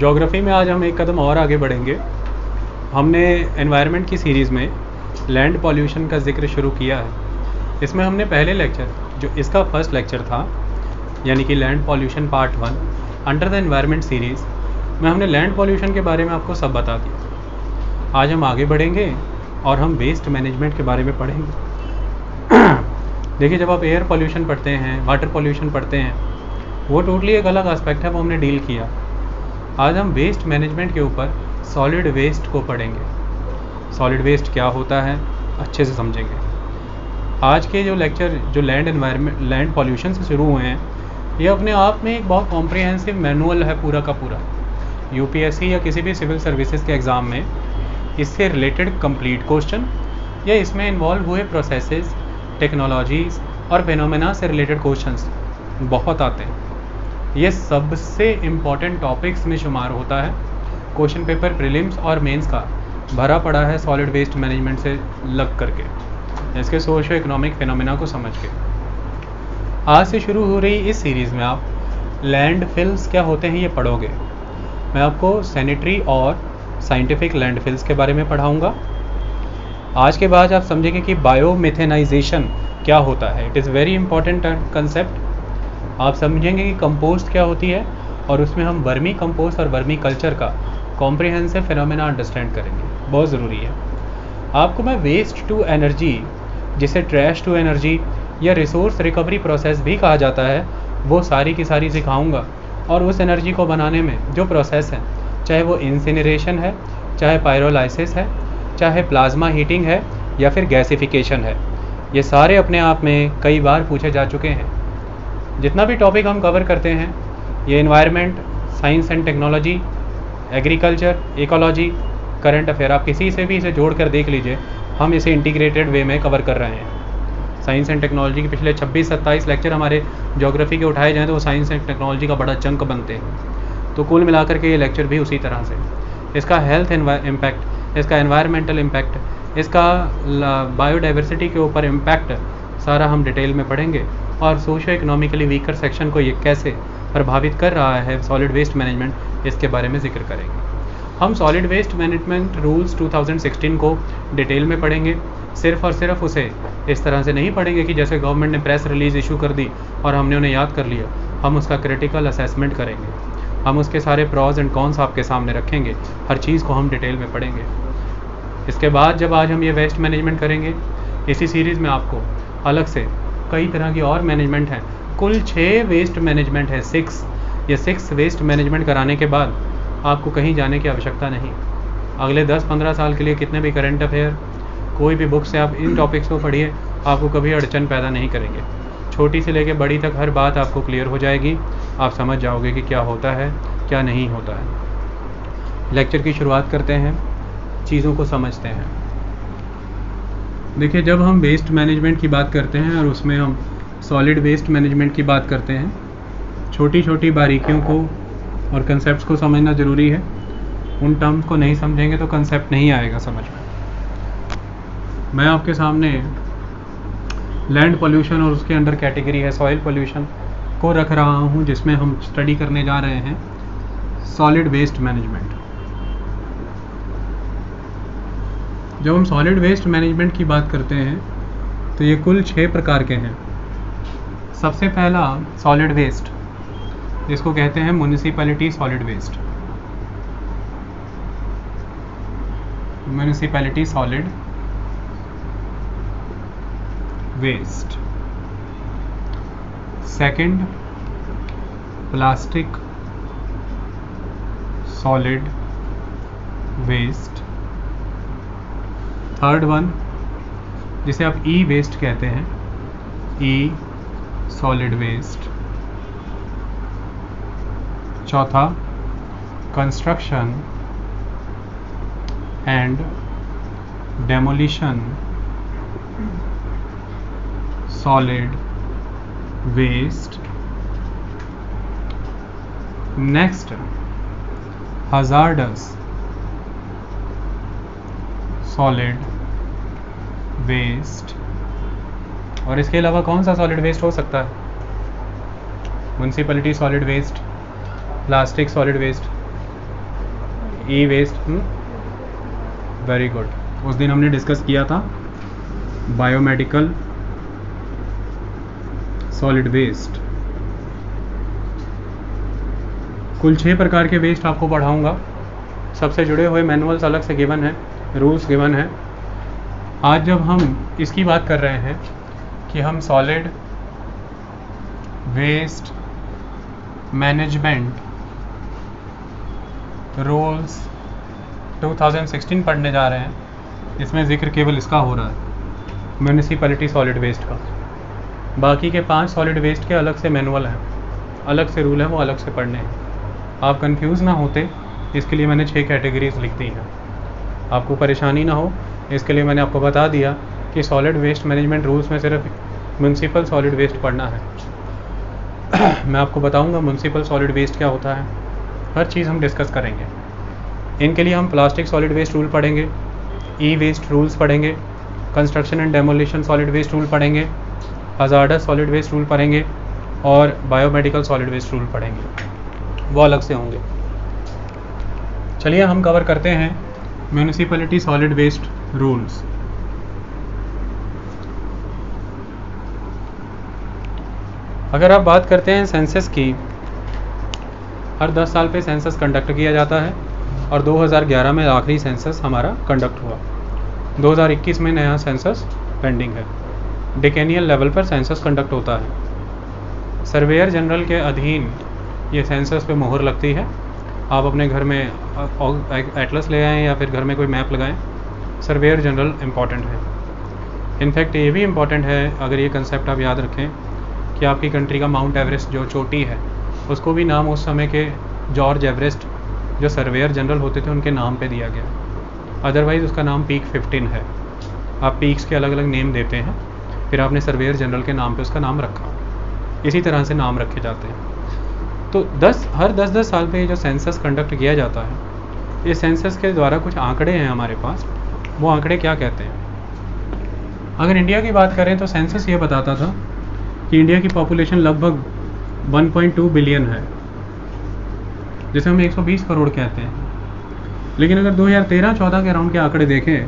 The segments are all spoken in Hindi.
ज्योग्राफी में आज हम एक कदम और आगे बढ़ेंगे। हमने एनवायरनमेंट की सीरीज़ में लैंड पॉल्यूशन का जिक्र शुरू किया है। इसमें हमने पहले लेक्चर, जो इसका फर्स्ट लेक्चर था, यानी कि land pollution part 1 under the environment series में हमने लैंड पॉल्यूशन के बारे में आपको सब बता दिया। आज हम आगे बढ़ेंगे और हम वेस्ट मैनेजमेंट के बारे में पढ़ेंगे। देखिए, जब आप एयर पॉल्यूशन पढ़ते हैं, वाटर पॉल्यूशन पढ़ते हैं, वो टोटली एक अलग एस्पेक्ट है, वो हमने डील किया। आज हम वेस्ट मैनेजमेंट के ऊपर सॉलिड वेस्ट को पढ़ेंगे। सॉलिड वेस्ट क्या होता है अच्छे से समझेंगे। आज के जो लेक्चर जो लैंड पॉल्यूशन से शुरू हुए हैं, ये अपने आप में एक बहुत कॉम्प्रिहेंसिव मैनुअल है पूरा का पूरा। यूपीएससी या किसी भी सिविल सर्विसेज के एग्ज़ाम में इससे रिलेटेड कंप्लीट क्वेश्चन या इसमें इन्वॉल्व हुए प्रोसेसेस, टेक्नोलॉजीज़ और फिनोमेना से रिलेटेड क्वेश्चंस बहुत आते हैं। ये सबसे इम्पॉर्टेंट टॉपिक्स में शुमार होता है। क्वेश्चन पेपर प्रीलिम्स और मेंस का भरा पड़ा है सॉलिड वेस्ट मैनेजमेंट से लग करके, इसके सोशो इकोनॉमिक फिनोमेना को समझ के। आज से शुरू हो रही इस सीरीज़ में आप लैंडफिल्स क्या होते हैं ये पढ़ोगे। मैं आपको सैनिटरी और साइंटिफिक लैंडफिल्स के बारे में पढ़ाऊँगा। आज के बाद आप समझेंगे कि बायोमिथेनाइजेशन क्या होता है। It is very important concept. आप समझेंगे कि कंपोस्ट क्या होती है और उसमें हम वर्मी कंपोस्ट और वर्मी कल्चर का कॉम्प्रिहेंसिव फिनोमेना अंडरस्टैंड करेंगे, बहुत ज़रूरी है। आपको मैं वेस्ट टू एनर्जी, जिसे ट्रैश टू एनर्जी या रिसोर्स रिकवरी प्रोसेस भी कहा जाता है, वो सारी की सारी सिखाऊंगा। और उस एनर्जी को बनाने में जो प्रोसेस है, चाहे वो इंसिनरेशन है, चाहे पायरोलाइसिस है, चाहे प्लाज्मा हीटिंग है या फिर गैसिफिकेशन है, ये सारे अपने आप में कई बार पूछे जा चुके हैं। जितना भी टॉपिक हम कवर करते हैं, ये environment, science and technology, agriculture, ecology, current affair, आप किसी से भी इसे जोड़ कर देख लीजिए, हम इसे इंटीग्रेटेड वे में कवर कर रहे हैं। साइंस एंड टेक्नोलॉजी के पिछले 26-27 लेक्चर हमारे ज्योग्राफी के उठाए जाएँ तो वो साइंस एंड टेक्नोलॉजी का बड़ा चंक बनते हैं। तो कुल मिलाकर के ये लेक्चर भी उसी तरह से, इसका हेल्थ इम्पैक्ट, इसका एनवायरमेंटल इम्पैक्ट, इसका बायोडाइवर्सिटी के ऊपर इम्पैक्ट, सारा हम डिटेल में पढ़ेंगे। और सोशो इकोनॉमिकली वीकर सेक्शन को ये कैसे प्रभावित कर रहा है सॉलिड वेस्ट मैनेजमेंट, इसके बारे में जिक्र करेंगे। हम सॉलिड वेस्ट मैनेजमेंट रूल्स 2016 को डिटेल में पढ़ेंगे। सिर्फ और सिर्फ उसे इस तरह से नहीं पढ़ेंगे कि जैसे गवर्नमेंट ने प्रेस रिलीज़ इशू कर दी और हमने उन्हें याद कर लिया। हम उसका क्रिटिकल असेसमेंट करेंगे, हम उसके सारे प्रॉज एंड कॉन्स आपके सामने रखेंगे, हर चीज़ को हम डिटेल में पढ़ेंगे। इसके बाद जब आज हम ये वेस्ट मैनेजमेंट करेंगे, इसी सीरीज़ में आपको अलग से कई तरह की और मैनेजमेंट हैं। कुल 6 वेस्ट मैनेजमेंट है, 6। ये 6 वेस्ट मैनेजमेंट कराने के बाद आपको कहीं जाने की आवश्यकता नहीं। अगले 10-15 साल के लिए कितने भी करंट अफेयर, कोई भी बुक से आप इन टॉपिक्स को पढ़िए, आपको कभी अड़चन पैदा नहीं करेंगे। छोटी से लेकर बड़ी तक हर बात आपको क्लियर हो जाएगी। आप समझ जाओगे कि क्या होता है, क्या नहीं होता है। लेक्चर की शुरुआत करते हैं, चीज़ों को समझते हैं। देखिए, जब हम वेस्ट मैनेजमेंट की बात करते हैं और उसमें हम सॉलिड वेस्ट मैनेजमेंट की बात करते हैं, छोटी छोटी बारीकियों को और कंसेप्ट्स को समझना ज़रूरी है। उन टर्म्स को नहीं समझेंगे तो कंसेप्ट नहीं आएगा समझ में। मैं आपके सामने लैंड पॉल्यूशन और उसके अंडर कैटेगरी है सॉइल पॉल्यूशन को रख रहा हूँ, जिसमें हम स्टडी करने जा रहे हैं सॉलिड वेस्ट मैनेजमेंट। जब हम सॉलिड वेस्ट मैनेजमेंट की बात करते हैं तो ये कुल 6 प्रकार के हैं। सबसे पहला सॉलिड वेस्ट, जिसको कहते हैं municipality solid waste. Municipality solid waste. Second, plastic solid waste. Third one, जिसे आप ई वेस्ट कहते हैं, ई सॉलिड वेस्ट। चौथा, construction and demolition solid waste. Next, hazardous solid waste. और इसके अलावा कौन सा सॉलिड वेस्ट हो सकता है? Municipality solid waste, plastic solid waste, e waste, very good. उस दिन हमने डिस्कस किया था बायोमेडिकल सॉलिड वेस्ट। कुल 6 प्रकार के वेस्ट आपको पढ़ाऊंगा। सबसे जुड़े हुए मैनुअल्स अलग से गिवन है, रूल्स गिवन है। आज जब हम इसकी बात कर रहे हैं कि हम सॉलिड वेस्ट मैनेजमेंट रूल्स 2016 पढ़ने जा रहे हैं, इसमें जिक्र केवल इसका हो रहा है, म्यूनिसिपैलिटी सॉलिड वेस्ट का। बाकी के 5 सॉलिड वेस्ट के अलग से मैनुअल हैं, अलग से रूल हैं, वो अलग से पढ़ने हैं। आप कंफ्यूज ना होते इसके लिए मैंने 6 कैटेगरीज लिख दी हैं। आपको परेशानी ना हो इसके लिए मैंने आपको बता दिया कि सॉलिड वेस्ट मैनेजमेंट रूल्स में सिर्फ म्यूनिसिपल सॉलिड वेस्ट पढ़ना है। मैं आपको बताऊंगा म्यूनिसिपल सॉलिड वेस्ट क्या होता है, हर चीज़ हम डिस्कस करेंगे। इनके लिए हम प्लास्टिक सॉलिड वेस्ट रूल पढ़ेंगे, ई वेस्ट रूल्स पढ़ेंगे, construction and demolition solid waste rule पढ़ेंगे, हजार्डस सॉलिड वेस्ट रूल पढ़ेंगे और बायोमेडिकल सॉलिड वेस्ट रूल पढ़ेंगे, वो अलग से होंगे। चलिए हम कवर करते हैं म्यूनिसिपैलिटी सॉलिड वेस्ट रूल्स। अगर आप बात करते हैं सेंसस की, हर 10 साल पे सेंसस कंडक्ट किया जाता है और 2011 में आखिरी सेंसस हमारा कंडक्ट हुआ। 2021 में नया सेंसस पेंडिंग है। डिकेनियल लेवल पर सेंसस कंडक्ट होता है। सर्वेयर जनरल के अधीन ये सेंसस पे मोहर लगती है। आप अपने घर में एटलस ले आएँ या फिर घर में कोई मैप लगाएं, सर्वेयर जनरल इम्पॉर्टेंट है। इनफैक्ट ये भी इम्पॉर्टेंट है, अगर ये कंसेप्ट आप याद रखें कि आपकी कंट्री का माउंट एवरेस्ट जो चोटी है उसको भी नाम उस समय के जॉर्ज एवरेस्ट जो सर्वेयर जनरल होते थे उनके नाम पे दिया गया। अदरवाइज़ उसका नाम पीक 15 है। आप पीक्स के अलग अलग नेम देते हैं, फिर आपने सर्वेयर जनरल के नाम पे उसका नाम रखा। इसी तरह से नाम रखे जाते हैं। तो हर 10-10 साल पे जो सेंसस कंडक्ट किया जाता है, ये सेंसस के द्वारा कुछ आंकड़े हैं हमारे पास। वो आंकड़े क्या कहते हैं? अगर इंडिया की बात करें तो सेंसस ये बताता था कि इंडिया की पॉपुलेशन लगभग 1.2 बिलियन है, जिसे हम 120 करोड़ कहते हैं। लेकिन अगर 2013-14 के अराउंड के आंकड़े देखें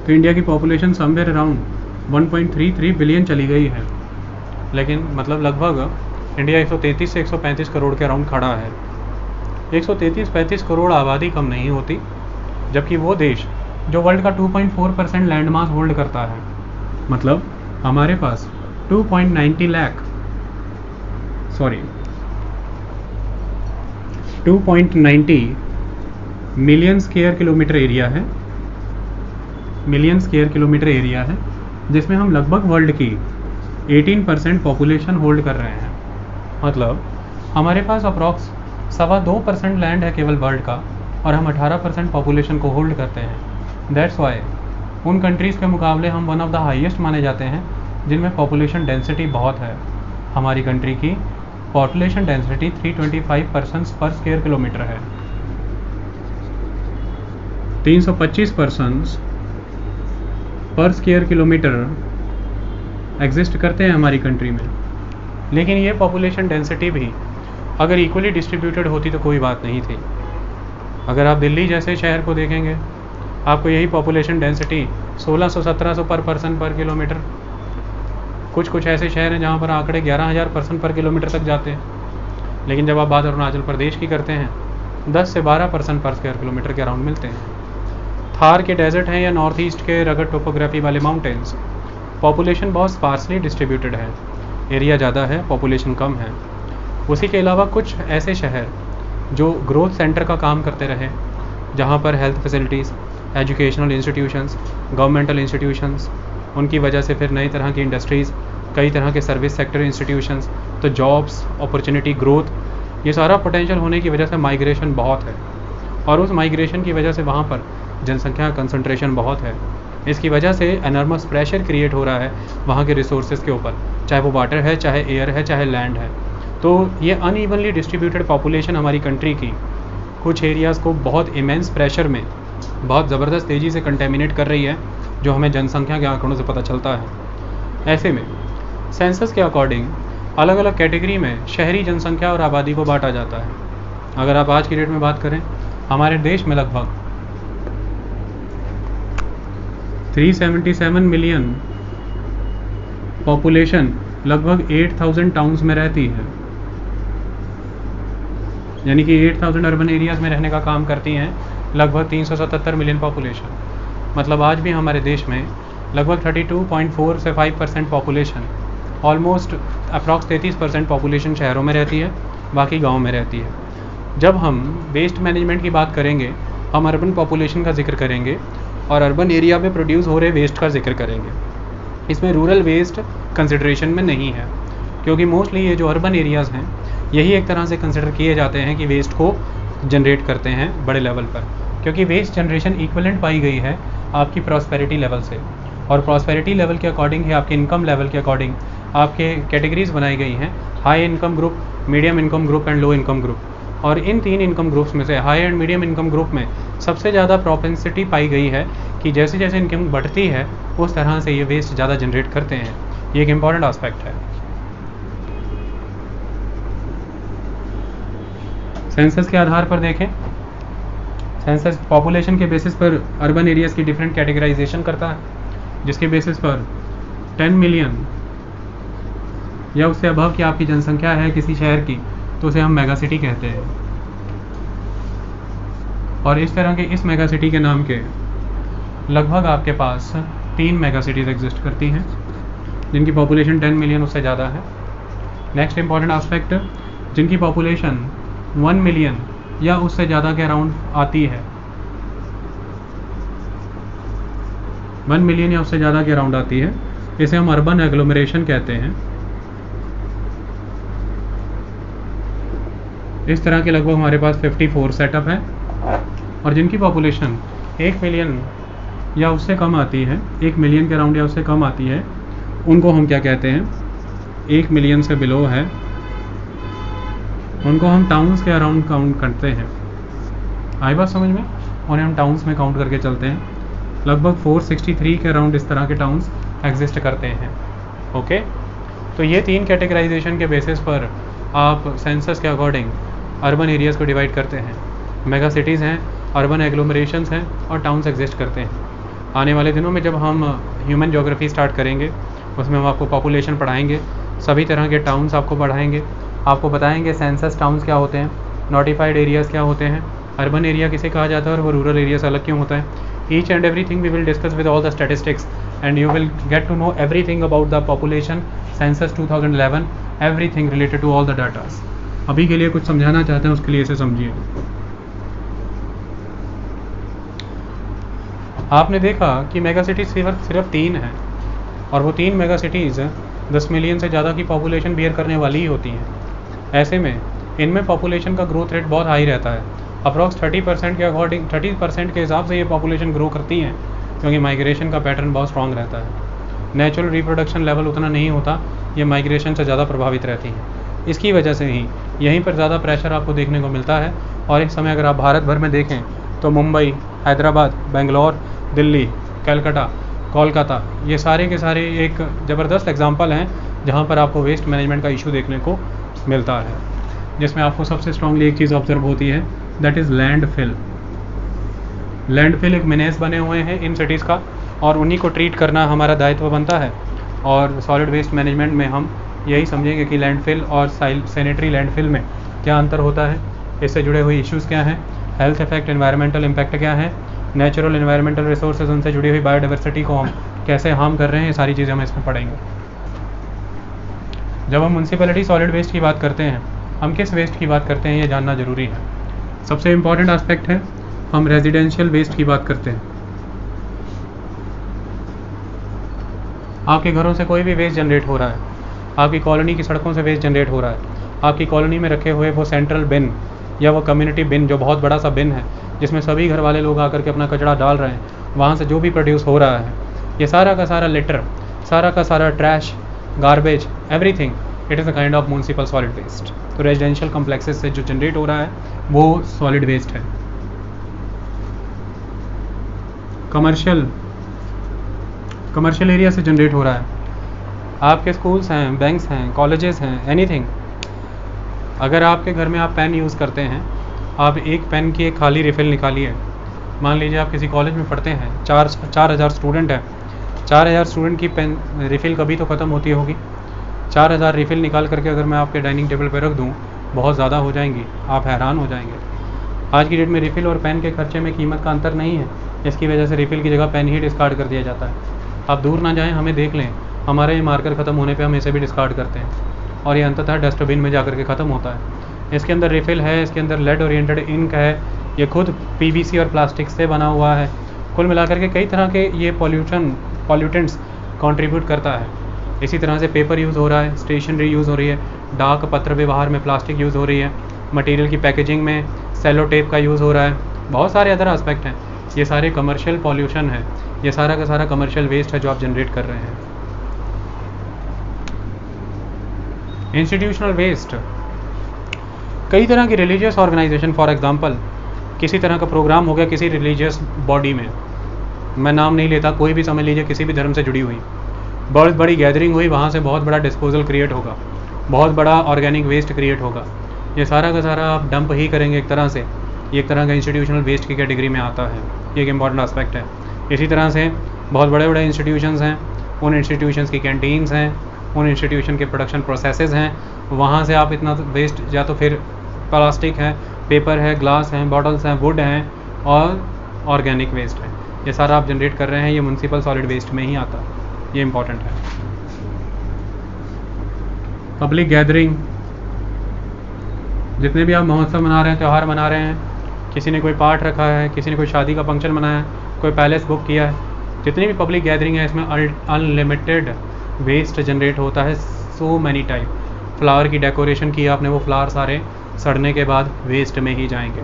तो इंडिया की पॉपुलेशन समवेयर अराउंड 1.33 बिलियन चली गई है। लेकिन मतलब लगभग इंडिया 133 से 135 करोड़ के अराउंड खड़ा है। 133-35 करोड़ आबादी कम नहीं होती, जबकि वो देश जो वर्ल्ड का 2.4% लैंड मास होल्ड करता है, मतलब हमारे पास 2.90 मिलियन स्क्वायर किलोमीटर एरिया है, जिसमें हम लगभग वर्ल्ड की 18% पॉपुलेशन होल्ड कर रहे हैं। मतलब हमारे पास अप्रॉक्स 2.25% लैंड है केवल वर्ल्ड का, और हम 18% पॉपुलेशन को होल्ड करते हैं। दैट्स वाई उन कंट्रीज़ के मुकाबले हम वन ऑफ द हाईएस्ट माने जाते हैं जिनमें पॉपुलेशन डेंसिटी बहुत है। हमारी कंट्री की पॉपुलेशन डेंसिटी 325 पर्सन्स पर स्क्वायर किलोमीटर है। 325 पर्सन्स पर स्क्वायर किलोमीटर एग्जिस्ट करते हैं हमारी कंट्री में। लेकिन ये पॉपुलेशन डेंसिटी भी अगर इक्वली डिस्ट्रीब्यूटेड होती तो कोई बात नहीं थी। अगर आप दिल्ली जैसे शहर को देखेंगे, आपको यही पॉपुलेशन डेंसिटी 1600-1700 पर पर्सन पर किलोमीटर। कुछ ऐसे शहर हैं जहाँ पर आंकड़े 11,000 पर्सन पर किलोमीटर तक जाते हैं। लेकिन जब आप बात अरुणाचल प्रदेश की करते हैं, 10 से 12 पर्सन पर स्क्वायर किलोमीटर के अराउंड मिलते हैं। थार के डेजर्ट हैं या नॉर्थ ईस्ट के रगड टोपोग्राफी वाले माउंटेन्स, पॉपुलेशन बहुत स्पार्सली डिस्ट्रीब्यूटेड है, एरिया ज़्यादा है, पॉपुलेशन कम है। उसी के अलावा कुछ ऐसे शहर जो ग्रोथ सेंटर का काम करते रहे, जहाँ पर health facilities, educational institutions, governmental institutions, उनकी वजह से फिर नई तरह की इंडस्ट्रीज़, कई तरह के सर्विस सेक्टर इंस्टीट्यूशंस, तो जॉब्स, अपॉर्चुनिटी, ग्रोथ, ये सारा पोटेंशियल होने की वजह से माइग्रेशन बहुत है। और उस माइग्रेशन की वजह से वहाँ पर जनसंख्या कंसंट्रेशन बहुत है। इसकी वजह से एनर्मस प्रेशर क्रिएट हो रहा है वहाँ के रिसोर्सेज के ऊपर, चाहे वो वाटर है, चाहे एयर है, चाहे लैंड है। तो ये अनइवनली डिस्ट्रीब्यूटेड पॉपुलेशन हमारी कंट्री की कुछ एरियाज़ को बहुत इमेंस प्रेशर में बहुत ज़बरदस्त तेज़ी से कंटेमिनेट कर रही है, जो हमें जनसंख्या के आंकड़ों से पता चलता है। ऐसे में सेंसस के अकॉर्डिंग अलग अलग कैटेगरी में शहरी जनसंख्या और आबादी को बांटा जाता है। अगर आप आज की डेट में बात करें हमारे देश में लगभग 377 मिलियन पॉपुलेशन लगभग 8000 टाउन्स में रहती है, यानी कि 8000 अर्बन एरियाज़ में रहने का काम करती हैं लगभग 377 मिलियन पॉपुलेशन। मतलब आज भी हमारे देश में लगभग 32.4 से 5% पॉपुलेशन, ऑलमोस्ट अप्रॉक्स 33% पॉपुलेशन शहरों में रहती है, बाकी गाँव में रहती है। जब हम वेस्ट मैनेजमेंट की बात करेंगे, हम अर्बन पॉपुलेशन का जिक्र करेंगे और अर्बन एरिया में प्रोड्यूस हो रहे वेस्ट का जिक्र करेंगे। इसमें रूरल वेस्ट कंसिडरेशन में नहीं है, क्योंकि मोस्टली ये जो अर्बन एरियाज़ हैं यही एक तरह से कंसिडर किए जाते हैं कि वेस्ट को जनरेट करते हैं बड़े लेवल पर, क्योंकि वेस्ट जनरेशन इक्वलेंट पाई गई है आपकी प्रॉस्पेरिटी लेवल से, और प्रॉस्पेरिटी लेवल के अकॉर्डिंग ही आपके इनकम लेवल के अकॉर्डिंग आपके कैटेगरीज बनाई गई हैं, high income group, medium income group and low income group. और इन 3 इनकम ग्रुप्स में से high and medium income group में सबसे ज़्यादा प्रोपेंसिटी पाई गई है कि जैसे जैसे इनकम बढ़ती है उस तरह से ये वेस्ट ज़्यादा जनरेट करते हैं। ये एक इम्पॉर्टेंट एस्पेक्ट है। सेंसस के आधार पर देखें, सेंसस पॉपुलेशन के बेसिस पर अर्बन एरियाज़ की डिफरेंट कैटेगराइजेशन करता है, जिसके बेसिस पर 10 मिलियन या उससे अबव की आपकी जनसंख्या है किसी शहर की तो उसे हम मेगा सिटी कहते हैं। और इस तरह के इस मेगा सिटी के नाम के लगभग आपके पास 3 मेगा सिटीज़ एग्जिस्ट करती हैं जिनकी पॉपुलेशन 10 मिलियन उससे ज़्यादा है। नेक्स्ट इंपॉर्टेंट एस्पेक्ट, जिनकी पॉपुलेशन 1 मिलियन या उससे ज़्यादा के अराउंड आती है, 1 मिलियन या उससे ज़्यादा के अराउंड आती है, इसे हम अर्बन एग्लोमरेशन कहते हैं। इस तरह के लगभग हमारे पास 54 सेटअप है, और जिनकी पॉपुलेशन 1 मिलियन या उससे कम आती है, 1 मिलियन के अराउंड या उससे कम आती है, उनको हम क्या कहते हैं, 1 मिलियन से बिलो है, उनको हम टाउन्स के अराउंड काउंट करते हैं। आई बात समझ में? उन्हें हम टाउन्स में काउंट करके चलते हैं। लगभग 463 के अराउंड इस तरह के टाउन्स एग्जिस्ट करते हैं। ओके, तो ये 3 कैटेगराइजेशन के बेसिस पर आप सेंसस के अकॉर्डिंग अर्बन एरियाज़ को डिवाइड करते हैं। मेगा सिटीज़ हैं, अर्बन एग्लोमरेशंस हैं और टाउन्स एग्जिस्ट करते हैं। आने वाले दिनों में जब हम ह्यूमन ज्योग्राफी स्टार्ट करेंगे उसमें हम आपको पॉपुलेशन पढ़ाएंगे, सभी तरह के टाउन्स आपको पढ़ाएंगे, आपको बताएंगे सेंसस टाउन्स क्या होते हैं, नोटिफाइड एरियाज़ क्या होते हैं, अर्बन एरिया किसे कहा जाता है और वो रूरल एरिया से अलग क्यों होता है। Each and everything we will discuss with all the statistics and you will get to know everything about the population census 2011, everything related to all the datas. अभी के लिए कुछ समझाना चाहते हैं, उसके लिए इसे समझिए। आपने देखा कि मेगा सिटीज़ सिर्फ 3 हैं, और वो 3 मेगा सिटीज़ 10 मिलियन से ज़्यादा की पॉपुलेशन बियर करने वाली ही होती हैं। ऐसे में इनमें पॉपुलेशन का ग्रोथ रेट बहुत हाई रहता है, अप्रॉक्स 30% के अकॉर्डिंग 30% के हिसाब से ये पॉपुलेशन ग्रो करती हैं, क्योंकि माइग्रेशन का पैटर्न बहुत स्ट्रॉन्ग रहता है। नेचुरल रिप्रोडक्शन लेवल उतना नहीं होता, ये माइग्रेशन से ज़्यादा प्रभावित रहती हैं। इसकी वजह से ही यहीं पर ज़्यादा प्रेशर आपको देखने को मिलता है। और इस समय अगर आप भारत भर में देखें तो मुंबई, हैदराबाद, बेंगलोर, दिल्ली, कलकत्ता, कोलकाता, ये सारे के सारे एक ज़बरदस्त एग्जांपल हैं जहाँ पर आपको वेस्ट मैनेजमेंट का इशू देखने को मिलता है, जिसमें आपको सबसे स्ट्रांगली एक चीज़ ऑब्जर्व होती है, दैट इज़ लैंडफिल। लैंडफिल एक मीनेस बने हुए हैं इन सिटीज़ का, और उन्हीं को ट्रीट करना हमारा दायित्व बनता है। और सॉलिड वेस्ट मैनेजमेंट में हम यही समझेंगे कि लैंडफिल और सैनिटरी लैंडफिल में क्या अंतर होता है, इससे जुड़े हुए इश्यूज़ क्या हैं, हेल्थ इफेक्ट, एनवायरमेंटल इम्पैक्ट क्या है, नेचुरल एनवायरमेंटल रिसोर्सेज, उनसे जुड़ी हुई बायोडाइवर्सिटी को हम कैसे हार्म कर रहे हैं, ये सारी चीज़ें हम इसमें पढ़ेंगे। जब हम म्यूनसिपैलिटी सॉलिड वेस्ट की बात करते हैं, हम किस वेस्ट की बात करते हैं ये जानना ज़रूरी है। सबसे इम्पॉर्टेंट एस्पेक्ट है, हम रेजिडेंशियल वेस्ट की बात करते हैं। आपके घरों से कोई भी वेस्ट जनरेट हो रहा है, आपकी कॉलोनी की सड़कों से वेस्ट जनरेट हो रहा है, आपकी कॉलोनी में रखे हुए वो सेंट्रल बिन या वो कम्युनिटी बिन जो बहुत बड़ा सा बिन है जिसमें सभी घर वाले लोग आकर के अपना कचरा डाल रहे हैं, वहाँ से जो भी प्रोड्यूस हो रहा है, ये सारा का सारा लिटर, सारा का सारा trash, garbage, everything, it is a kind of municipal solid waste. तो रेजिडेंशियल कम्प्लेक्सेस से जो जनरेट हो रहा है वो सॉलिड वेस्ट है। कमर्शियल एरिया से जनरेट हो रहा है, आपके स्कूल्स हैं, बैंक्स हैं, कॉलेजेस हैं, एनीथिंग। अगर आपके घर में आप पेन यूज़ करते हैं आप एक पेन की एक खाली रिफ़िल निकालिए। मान लीजिए आप किसी कॉलेज में पढ़ते हैं, 4,000 स्टूडेंट हैं, 4,000 स्टूडेंट की पेन रिफ़िल कभी तो ख़त्म होती होगी। 4,000 रिफ़िल निकाल करके अगर मैं आपके डाइनिंग टेबल पर रख दूँ, बहुत ज़्यादा हो जाएंगी, आप हैरान हो जाएंगे। आज की डेट में रिफ़िल और पेन के खर्चे में कीमत का अंतर नहीं है, इसकी वजह से रिफ़िल की जगह पेन ही डिस्कार्ड कर दिया जाता है। आप दूर ना जाएं, हमें देख लें, हमारा ये मार्कर ख़त्म होने पे हम इसे भी डिस्कार्ड करते हैं और ये अंततः डस्टबिन में जाकर के ख़त्म होता है। इसके अंदर रिफ़िल है, इसके अंदर लेड ओरिएंटेड इंक है, ये खुद पीवीसी और प्लास्टिक से बना हुआ है। कुल मिलाकर के कई तरह के ये पॉल्यूटेंट्स कंट्रीब्यूट करता है। इसी तरह से पेपर यूज़ हो रहा है, स्टेशनरी यूज़ हो रही है, डाक पत्र व्यवहार में प्लास्टिक यूज़ हो रही है, मटेरियल की पैकेजिंग में सेलो टेप का यूज़ हो रहा है, बहुत सारे अदर एस्पेक्ट हैं। ये सारे कमर्शियल पॉल्यूशन है, ये सारा का सारा कमर्शियल वेस्ट है जो आप जनरेट कर रहे हैं। इंस्टीट्यूशनल वेस्ट, कई तरह की रिलीजियस ऑर्गेनाइजेशन, फॉर एग्जांपल किसी तरह का प्रोग्राम हो गया किसी रिलीजियस बॉडी में, मैं नाम नहीं लेता, कोई भी समझ लीजिए किसी भी धर्म से जुड़ी हुई बहुत बड़ी गैदरिंग हुई, वहाँ से बहुत बड़ा डिस्पोजल क्रिएट होगा, बहुत बड़ा ऑर्गेनिक वेस्ट क्रिएट होगा। ये सारा का सारा आप डंप ही करेंगे एक तरह से, ये एक तरह का इंस्टीट्यूशनल वेस्ट की कैटेगरी में आता है, ये एक इम्पॉर्टेंट एस्पेक्ट है। इसी तरह से बहुत बड़े बड़े इंस्टीट्यूशंस हैं, उन इंस्टीट्यूशंस की कैंटीन्स हैं, उन इंस्टीट्यूशन के प्रोडक्शन प्रोसेसेस हैं, वहाँ से आप इतना वेस्ट, या तो फिर प्लास्टिक है, पेपर है, ग्लास हैं, बॉटल्स हैं, वुड हैं और ऑर्गेनिक वेस्ट है, ये सारा आप जनरेट कर रहे हैं, ये म्यूनसिपल सॉलिड वेस्ट में ही आता है, ये इम्पॉर्टेंट है। पब्लिक गैदरिंग, जितने भी आप महोत्सव मना रहे हैं, त्यौहार मना रहे हैं, किसी ने कोई पाठ रखा है, किसी ने कोई शादी का फंक्शन मनाया है, कोई पैलेस बुक किया है, जितनी भी पब्लिक गैदरिंग है इसमें अनलिमिटेड वेस्ट जनरेट होता है, सो मैनी टाइप। फ्लावर की डेकोरेशन की आपने, वो फ्लावर सारे सड़ने के बाद वेस्ट में ही जाएंगे।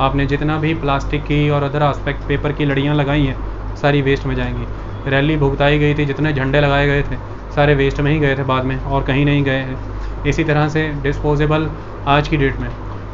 आपने जितना भी प्लास्टिक की और अदर आस्पेक्ट पेपर की लड़ियाँ लगाई हैं, सारी वेस्ट में जाएंगी। रैली भुगताई गई थी, जितने झंडे लगाए गए थे सारे वेस्ट में ही गए थे बाद में, और कहीं नहीं गए हैं। इसी तरह से डिस्पोजेबल, आज की डेट में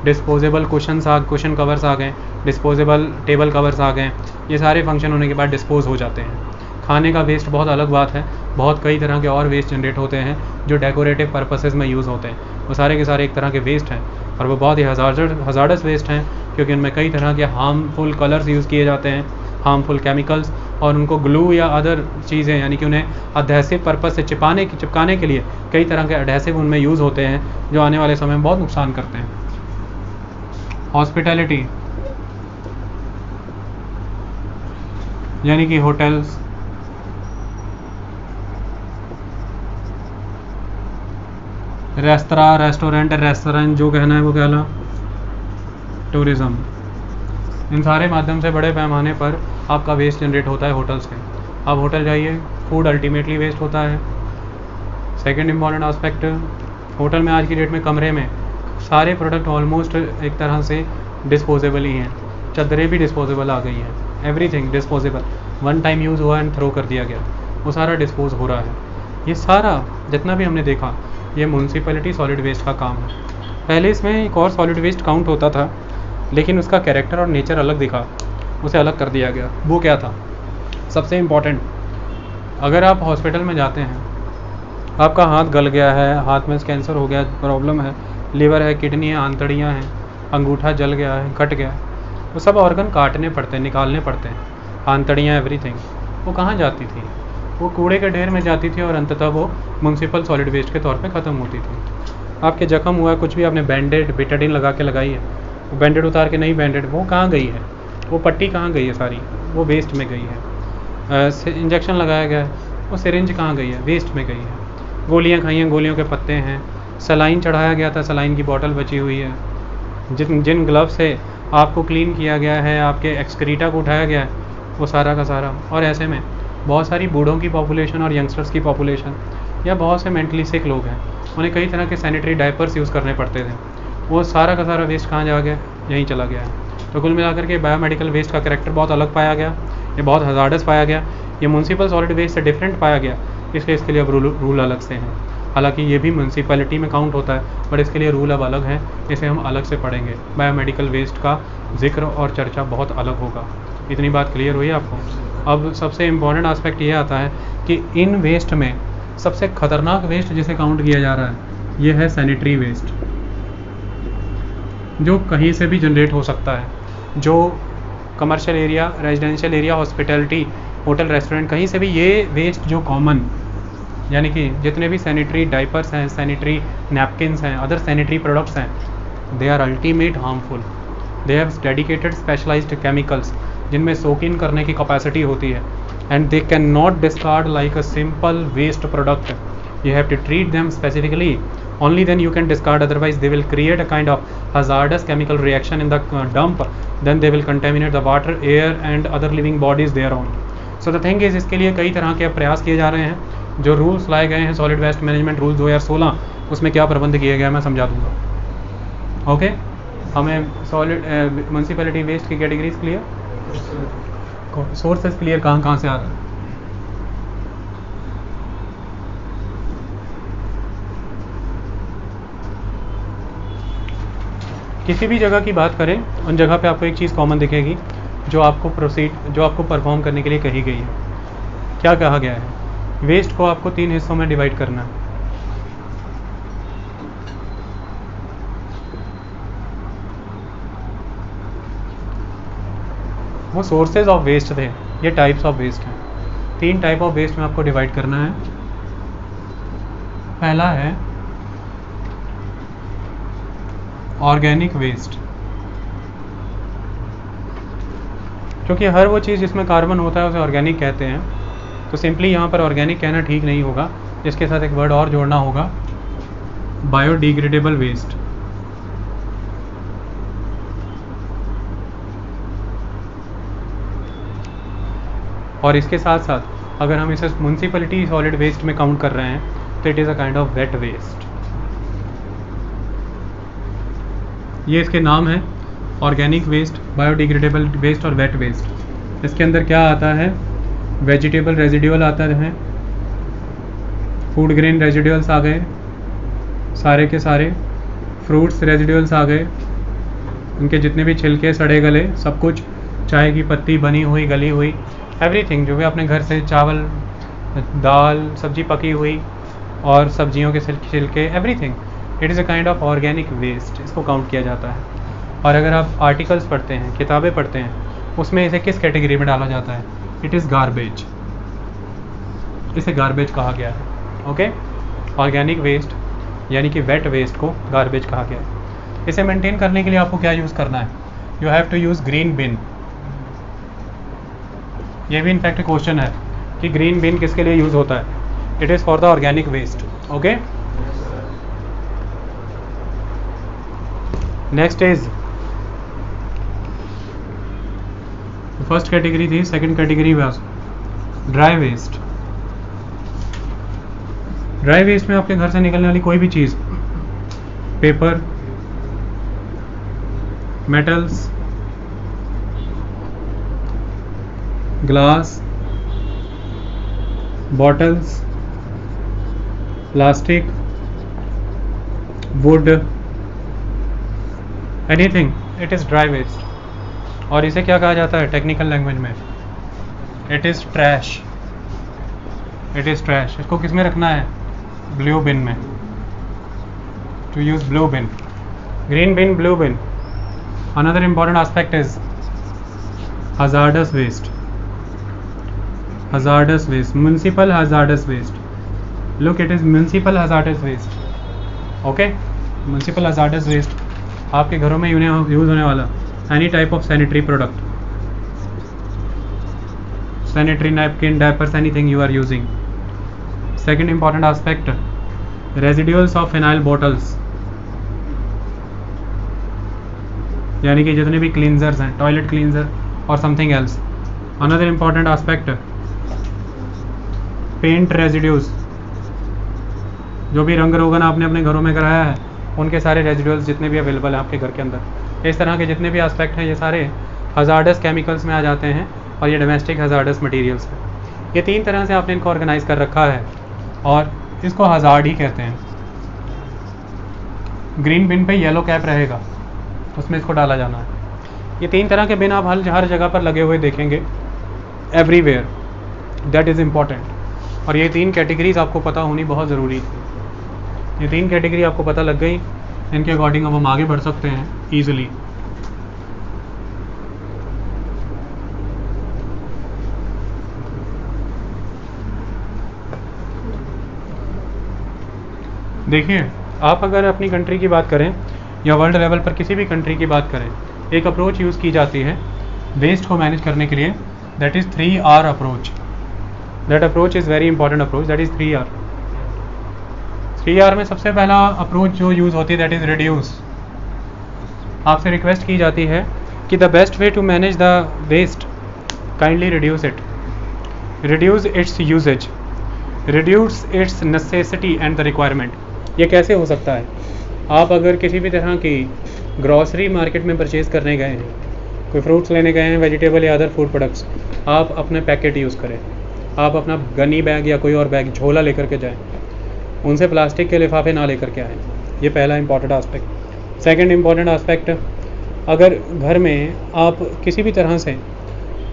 डिस्पोजेबल कुशन कवर्स आ गए, डिस्पोजेबल टेबल कवर्स आ गए, ये सारे फंक्शन होने के बाद डिस्पोज हो जाते हैं। खाने का वेस्ट बहुत अलग बात है, बहुत कई तरह के और वेस्ट जनरेट होते हैं जो डेकोरेटिव पर्पसेस में यूज़ होते हैं, वो सारे के सारे एक तरह के वेस्ट हैं और वो बहुत ही हज़ार्डस वेस्ट हैं, क्योंकि उनमें कई तरह के हार्मफुल कलर्स यूज़ किए जाते हैं, हार्मफुल केमिकल्स, और उनको ग्लू या अदर चीज़ें, यानी कि उन्हें अडहेसिव पर्पस से चिपकाने के लिए कई तरह के अडहेसिव उनमें यूज़ होते हैं जो आने वाले समय में बहुत नुकसान करते हैं। हॉस्पिटैलिटी, यानी कि होटल्स, रेस्टोरेंट जो कहना है वो कहना, टूरिज़्म, इन सारे माध्यम से बड़े पैमाने पर आपका वेस्ट जनरेट होता है होटल से। आप होटल जाइए, फूड अल्टीमेटली वेस्ट होता है। सेकंड इम्पॉर्टेंट एस्पेक्ट, होटल में आज की डेट में कमरे में सारे प्रोडक्ट ऑलमोस्ट एक तरह से डिस्पोजेबल ही हैं, चादरें भी डिस्पोजेबल आ गई हैं, everything disposable, one time use हुआ एंड थ्रो कर दिया गया, वो सारा डिस्पोज हो रहा है। ये सारा जितना भी हमने देखा, ये म्यूनसिपैलिटी सॉलिड वेस्ट का काम है। पहले इसमें एक और सॉलिड वेस्ट काउंट होता था, लेकिन उसका कैरेक्टर और नेचर अलग दिखा, उसे अलग कर दिया गया। वो क्या था? सबसे इम्पॉर्टेंट, अगर आप हॉस्पिटल में जाते हैं, आपका हाथ गल गया है, हाथ में कैंसर हो गया, प्रॉब्लम है, लीवर है, किडनी है, आंतड़ियाँ हैं, अंगूठा जल गया है, कट गया, वो सब ऑर्गन काटने पड़ते हैं, निकालने पड़ते हैं, आंतड़ियाँ, एवरीथिंग, वो कहाँ जाती थी? वो कूड़े के ढेर में जाती थी और अंततः वो म्यूनसिपल सॉलिड वेस्ट के तौर पे ख़त्म होती थी। आपके जख्म हुआ, कुछ भी आपने बैंडेड बेटाडीन लगा के लगाई है, वो बैंडेड उतार के नई बैंडेड, वो कहाँ गई है? वो पट्टी कहाँ गई है? सारी वो वेस्ट में गई है। इंजेक्शन लगाया गया है, वो सिरिंज कहाँ गई है? वेस्ट में गई है। गोलियाँ खाई हैं, गोलियों के पत्ते हैं, सलाइन चढ़ाया गया था, सलाइन की बोतल बची हुई है, जिन ग्लव से आपको क्लीन किया गया है, आपके एक्सक्रीटा को उठाया गया है, वो सारा का सारा। और ऐसे में बहुत सारी बूढ़ों की पॉपुलेशन और यंगस्टर्स की पॉपुलेशन, या बहुत से मेंटली सिक लोग हैं, उन्हें कई तरह के सैनिटरी डायपर्स यूज़ करने पड़ते थे, वो सारा का सारा वेस्ट कहाँ जा गया? यहीं चला गया है। तो कुल मिलाकर के बायोमेडिकल वेस्ट का कैरेक्टर बहुत अलग पाया गया, ये बहुत हज़ार्डस पाया गया, ये म्यूनसिपल सॉलिड वेस्ट से डिफरेंट पाया गया, इसलिए इसके लिए अब रूल अलग से हैं। हालांकि ये भी म्यूनसिपैलिटी में काउंट होता है, बट इसके लिए रूल अब अलग हैं, इसे हम अलग से पढ़ेंगे। बायोमेडिकल वेस्ट का जिक्र और चर्चा बहुत अलग होगा। इतनी बात क्लियर हुई आपको? अब सबसे इम्पॉर्टेंट एस्पेक्ट ये आता है कि इन वेस्ट में सबसे खतरनाक वेस्ट जिसे काउंट किया जा रहा है, ये है सैनिटरी वेस्ट। जो कहीं से भी जनरेट हो सकता है, जो commercial area, residential area, hospitality, hotel, restaurant, कहीं से भी ये वेस्ट जो कॉमन, यानी कि जितने भी सैनिटरी डाइपर्स हैं, सैनिटरी नैपकिन्स हैं, अदर सैनिटरी प्रोडक्ट्स हैं, they are ultimate harmful. They have dedicated specialized chemicals जिनमें सोक इन करने की कैपेसिटी होती है, and they can not discard like a simple waste product. You have to treat them specifically, only then you can discard, otherwise they will create a kind of hazardous chemical reaction in the dump, then they will contaminate the water, air and other living bodies thereon. So the thing is, इसके लिए कई तरह के प्रयास किए जा रहे हैं। जो रूल्स लाए गए हैं सॉलिड वेस्ट मैनेजमेंट रूल 2016, उसमें क्या प्रबंध किए गए मैं समझा दूंगा। ओके, हमें सॉलिड म्यूनसिपैलिटी वेस्ट की कैटेगरीज क्लियर, सोर्सेज क्लियर, कहाँ कहाँ से आ रहा है। किसी भी जगह की बात करें, उन जगह पे आपको एक चीज़ कॉमन दिखेगी जो आपको परफॉर्म करने के लिए कही गई है। क्या कहा गया है? वेस्ट को आपको 3 हिस्सों में डिवाइड करना है। वो सोर्सेज ऑफ वेस्ट थे, ये टाइप्स ऑफ वेस्ट हैं। 3 टाइप ऑफ वेस्ट में आपको डिवाइड करना है। पहला है ऑर्गेनिक वेस्ट, क्योंकि हर वो चीज़ जिसमें कार्बन होता है उसे ऑर्गेनिक कहते हैं, तो सिंपली यहाँ पर ऑर्गेनिक कहना ठीक नहीं होगा, इसके साथ एक वर्ड और जोड़ना होगा, बायोडिग्रेडेबल वेस्ट। और इसके साथ साथ अगर हम इसे म्यूनसिपैलिटी सॉलिड वेस्ट में काउंट कर रहे हैं तो it is a kind of wet waste. ये इसके नाम है, ऑर्गेनिक वेस्ट, बायोडिग्रेडेबल वेस्ट और वेट वेस्ट। इसके अंदर क्या आता है? वेजिटेबल रेजिडुअल आता है, फूड ग्रेन रेजिडुअल्स आ गए सारे के सारे, फ्रूट्स रेजिडुअल्स आ गए, उनके जितने भी छिलके सड़े गले सब कुछ, चाय की पत्ती बनी हुई गली हुई, एवरीथिंग जो भी अपने घर से चावल दाल सब्जी पकी हुई और सब्जियों के छिलके, everything, it is a kind of organic waste, इसको काउंट किया जाता है। और अगर आप आर्टिकल्स पढ़ते हैं, किताबें पढ़ते हैं, उसमें इसे किस कैटेगरी में डाला जाता है? इट इज़ गार्बेज, इसे गार्बेज कहा गया है। ओके, ऑर्गेनिक वेस्ट यानी कि वेट वेस्ट को गार्बेज कहा गया है। इसे मेंटेन करने के लिए आपको क्या यूज़ करना है? You have to use green bin. ये भी इनफैक्ट क्वेश्चन है कि ग्रीन बिन किसके लिए यूज़ होता है? It is for the organic waste. Okay, next is first category थी, second category was dry waste. Dry waste में आपके घर से निकलने वाली कोई भी चीज़, paper, metals, glass, bottles, plastic, wood, anything, it is dry waste. और इसे क्या कहा जाता है टेक्निकल लैंग्वेज में? It is trash. It is trash. इसको किस में रखना है? ब्लू बिन में। To use blue bin, green bin, blue bin. Another important aspect is hazardous waste. Hazardous waste, municipal hazardous waste. Look, it is municipal hazardous waste. Okay, municipal hazardous waste आपके घरों में यूज़ होने वाला any type of sanitary product, sanitary napkin, diapers, anything you are using. Second important aspect, residuals of phenyl bottles, यानी कि जितने भी क्लींजर्स हैं, टॉयलेट क्लींजर और something else. Another important aspect, paint residues, जो भी रंग रोगन आपने अपने घरों में कराया है उनके सारे रेजिड्यूल्स जितने भी अवेलेबल हैं आपके घर के अंदर, इस तरह के जितने भी एस्पेक्ट हैं ये सारे हजार्डस केमिकल्स में आ जाते हैं और ये डोमेस्टिक हजार्डस मटेरियल्स हैं। ये 3 तरह से आपने इनको ऑर्गेनाइज कर रखा है और इसको हजार्ड ही कहते हैं। ग्रीन बिन पे येलो कैप रहेगा, उसमें इसको डाला जाना है। ये 3 तरह के बिन आप हर जगह पर लगे हुए देखेंगे, एवरीवेयर, दैट इज़ इम्पॉर्टेंट। और ये 3 कैटेगरीज आपको पता होनी बहुत ज़रूरी थी। ये 3 कैटेगरी आपको पता लग गई इनके अकॉर्डिंग अब हम आगे बढ़ सकते हैं ईजिली। देखिए, आप अगर अपनी कंट्री की बात करें या वर्ल्ड लेवल पर किसी भी कंट्री की बात करें, एक अप्रोच यूज़ की जाती है वेस्ट को मैनेज करने के लिए, that is 3R approach. That approach is very important approach, that is 3R। 3R में सबसे पहला अप्रोच जो यूज़ होती है दैट इज़ रिड्यूस। आपसे रिक्वेस्ट की जाती है कि the best way to manage the waste, kindly reduce it, reduce its usages, reduce its necessity and the requirement. ये कैसे हो सकता है? आप अगर किसी भी तरह की ग्रॉसरी मार्केट में परचेज़ करने गए हैं, कोई फ्रूट्स लेने गए हैं, वेजिटेबल या अदर फूड प्रोडक्ट्स, आप अपने पैकेट यूज़ करें। आप अपना गनी बैग या कोई और बैग झोला लेकर के जाएं, उनसे प्लास्टिक के लिफाफे ना लेकर के आएँ। ये पहला important aspect. Second important aspect, अगर घर में आप किसी भी तरह से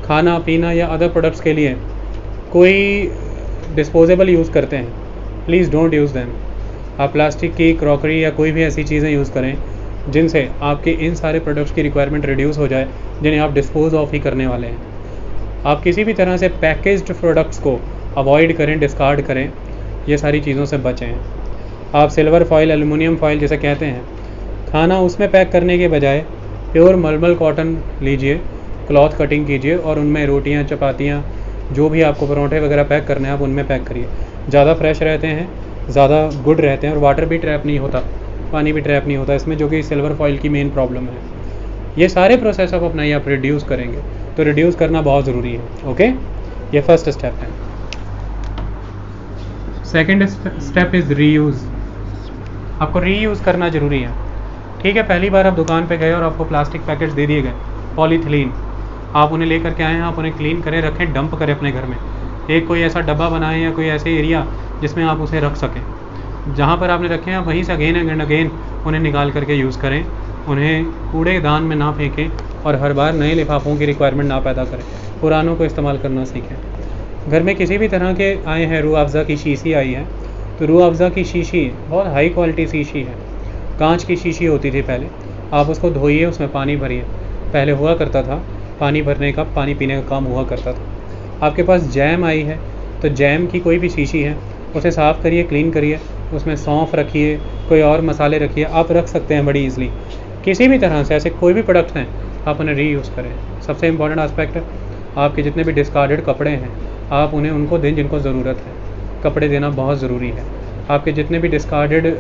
खाना पीना या अदर प्रोडक्ट्स के लिए कोई डिस्पोजेबल यूज़ करते हैं, प्लीज़ डोंट यूज़ दैम। आप प्लास्टिक की क्रॉकरी या कोई भी ऐसी चीज़ें यूज़ करें जिनसे आपके इन सारे प्रोडक्ट्स की रिक्वायरमेंट रिड्यूस हो जाए, जिन्हें आप डिस्पोज ऑफ ही करने वाले हैं। आप किसी भी तरह से पैकेज्ड प्रोडक्ट्स को अवॉइड करें, डिस्कार्ड करें, ये सारी चीज़ों से बचें। आप सिल्वर फॉइल, एल्युमिनियम फॉइल जैसे कहते हैं, खाना उसमें पैक करने के बजाय प्योर मलमल कॉटन लीजिए, क्लॉथ कटिंग कीजिए और उनमें रोटियां, चपातियां, जो भी आपको परोठे वगैरह पैक करने हैं आप उनमें पैक करिए। ज़्यादा फ्रेश रहते हैं, ज़्यादा गुड रहते हैं और वाटर भी ट्रैप नहीं होता, पानी भी ट्रैप नहीं होता इसमें, जो कि सिल्वर फॉइल की मेन प्रॉब्लम है। ये सारे प्रोसेस आप अपना आप रिड्यूस करेंगे, तो रिड्यूस करना बहुत ज़रूरी है। ओके, ये फर्स्ट स्टेप है। Second step is reuse. आपको रीयूज़ करना ज़रूरी है। ठीक है, पहली बार आप दुकान पे गए और आपको प्लास्टिक पैकेट्स दे दिए गए, पॉलीथीन, आप उन्हें लेकर के आए हैं, आप उन्हें क्लीन करें, रखें, डंप करें अपने घर में। एक कोई ऐसा डब्बा बनाएं या कोई ऐसे एरिया जिसमें आप उसे रख सकें। जहाँ पर आपने रखे हैं आप वहीं से अगेन एंड अगेन उन्हें निकाल करके यूज़ करें। उन्हें कूड़ेदान में ना फेंकें और हर बार नए लिफाफों की रिक्वायरमेंट ना पैदा करें, पुरानों को इस्तेमाल करना सीखें। घर में किसी भी तरह के आए हैं, रूह अफ़ज़ा की शीशी आई है, तो रूह अफ़ज़ा की शीशी बहुत हाई क्वालिटी शीशी है, कांच की शीशी होती थी पहले। आप उसको धोइए, उसमें पानी भरिए। पहले हुआ करता था पानी भरने का, पानी पीने का काम हुआ करता था। आपके पास जैम आई है, तो जैम की कोई भी शीशी है उसे साफ़ करिए, क्लीन करिए, उसमें सौंफ रखिए, कोई और मसाले रखिए, आप रख सकते हैं बड़ी ईज़िली। किसी भी तरह से ऐसे कोई भी प्रोडक्ट हैं आप उन्हें रीयूज़ करें। सबसे इम्पॉर्टेंट आस्पेक्ट, आपके जितने भी डिस्कार्डेड कपड़े हैं आप उन्हें उनको दें जिनको ज़रूरत है। कपड़े देना बहुत ज़रूरी है। आपके जितने भी डिस्कार्डेड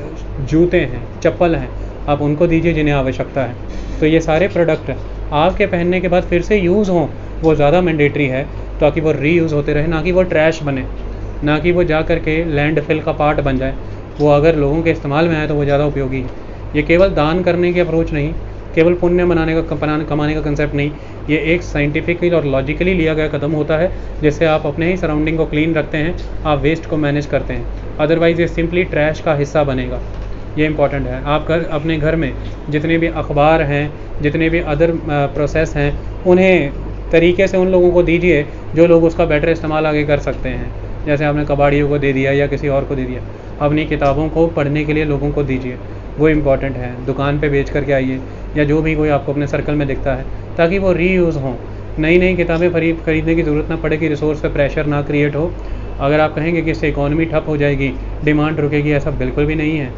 जूते हैं, चप्पल हैं, आप उनको दीजिए जिन्हें आवश्यकता है। तो ये सारे प्रोडक्ट आपके पहनने के बाद फिर से यूज़ हों, वो ज़्यादा मैंडेटरी है, ताकि वो रीयूज़ होते रहे, ना कि वो ट्रैश बने, ना कि वो जा कर के लैंडफिल का पार्ट बन जाए। वो अगर लोगों के इस्तेमाल में आए तो वो ज़्यादा उपयोगी है। ये केवल दान करने की अप्रोच नहीं, केवल पुण्य कमाने का कंसेप्ट नहीं, ये एक साइंटिफिकली और लॉजिकली लिया गया कदम होता है, जिससे आप अपने ही सराउंडिंग को क्लीन रखते हैं, आप वेस्ट को मैनेज करते हैं। अदरवाइज़ ये सिंपली ट्रैश का हिस्सा बनेगा। ये इंपॉर्टेंट है। आप अपने घर में जितने भी अखबार हैं, जितने भी अदर प्रोसेस हैं, उन्हें तरीके से उन लोगों को दीजिए जो लोग उसका बेटर इस्तेमाल आगे कर सकते हैं। जैसे आपने कबाड़ियों को दे दिया या किसी और को दे दिया, अपनी किताबों को पढ़ने के लिए लोगों को दीजिए, वो इम्पॉर्टेंट है। दुकान पे बेच करके आइए, या जो भी कोई आपको अपने सर्कल में दिखता है, ताकि वो रीयूज़ हों। नई नई किताबें खरीदने की ज़रूरत ना पड़े, कि रिसोर्स पे प्रेशर ना क्रिएट हो। अगर आप कहेंगे कि इससे इकॉनमी ठप हो जाएगी, डिमांड रुकेगी, ऐसा बिल्कुल भी नहीं है।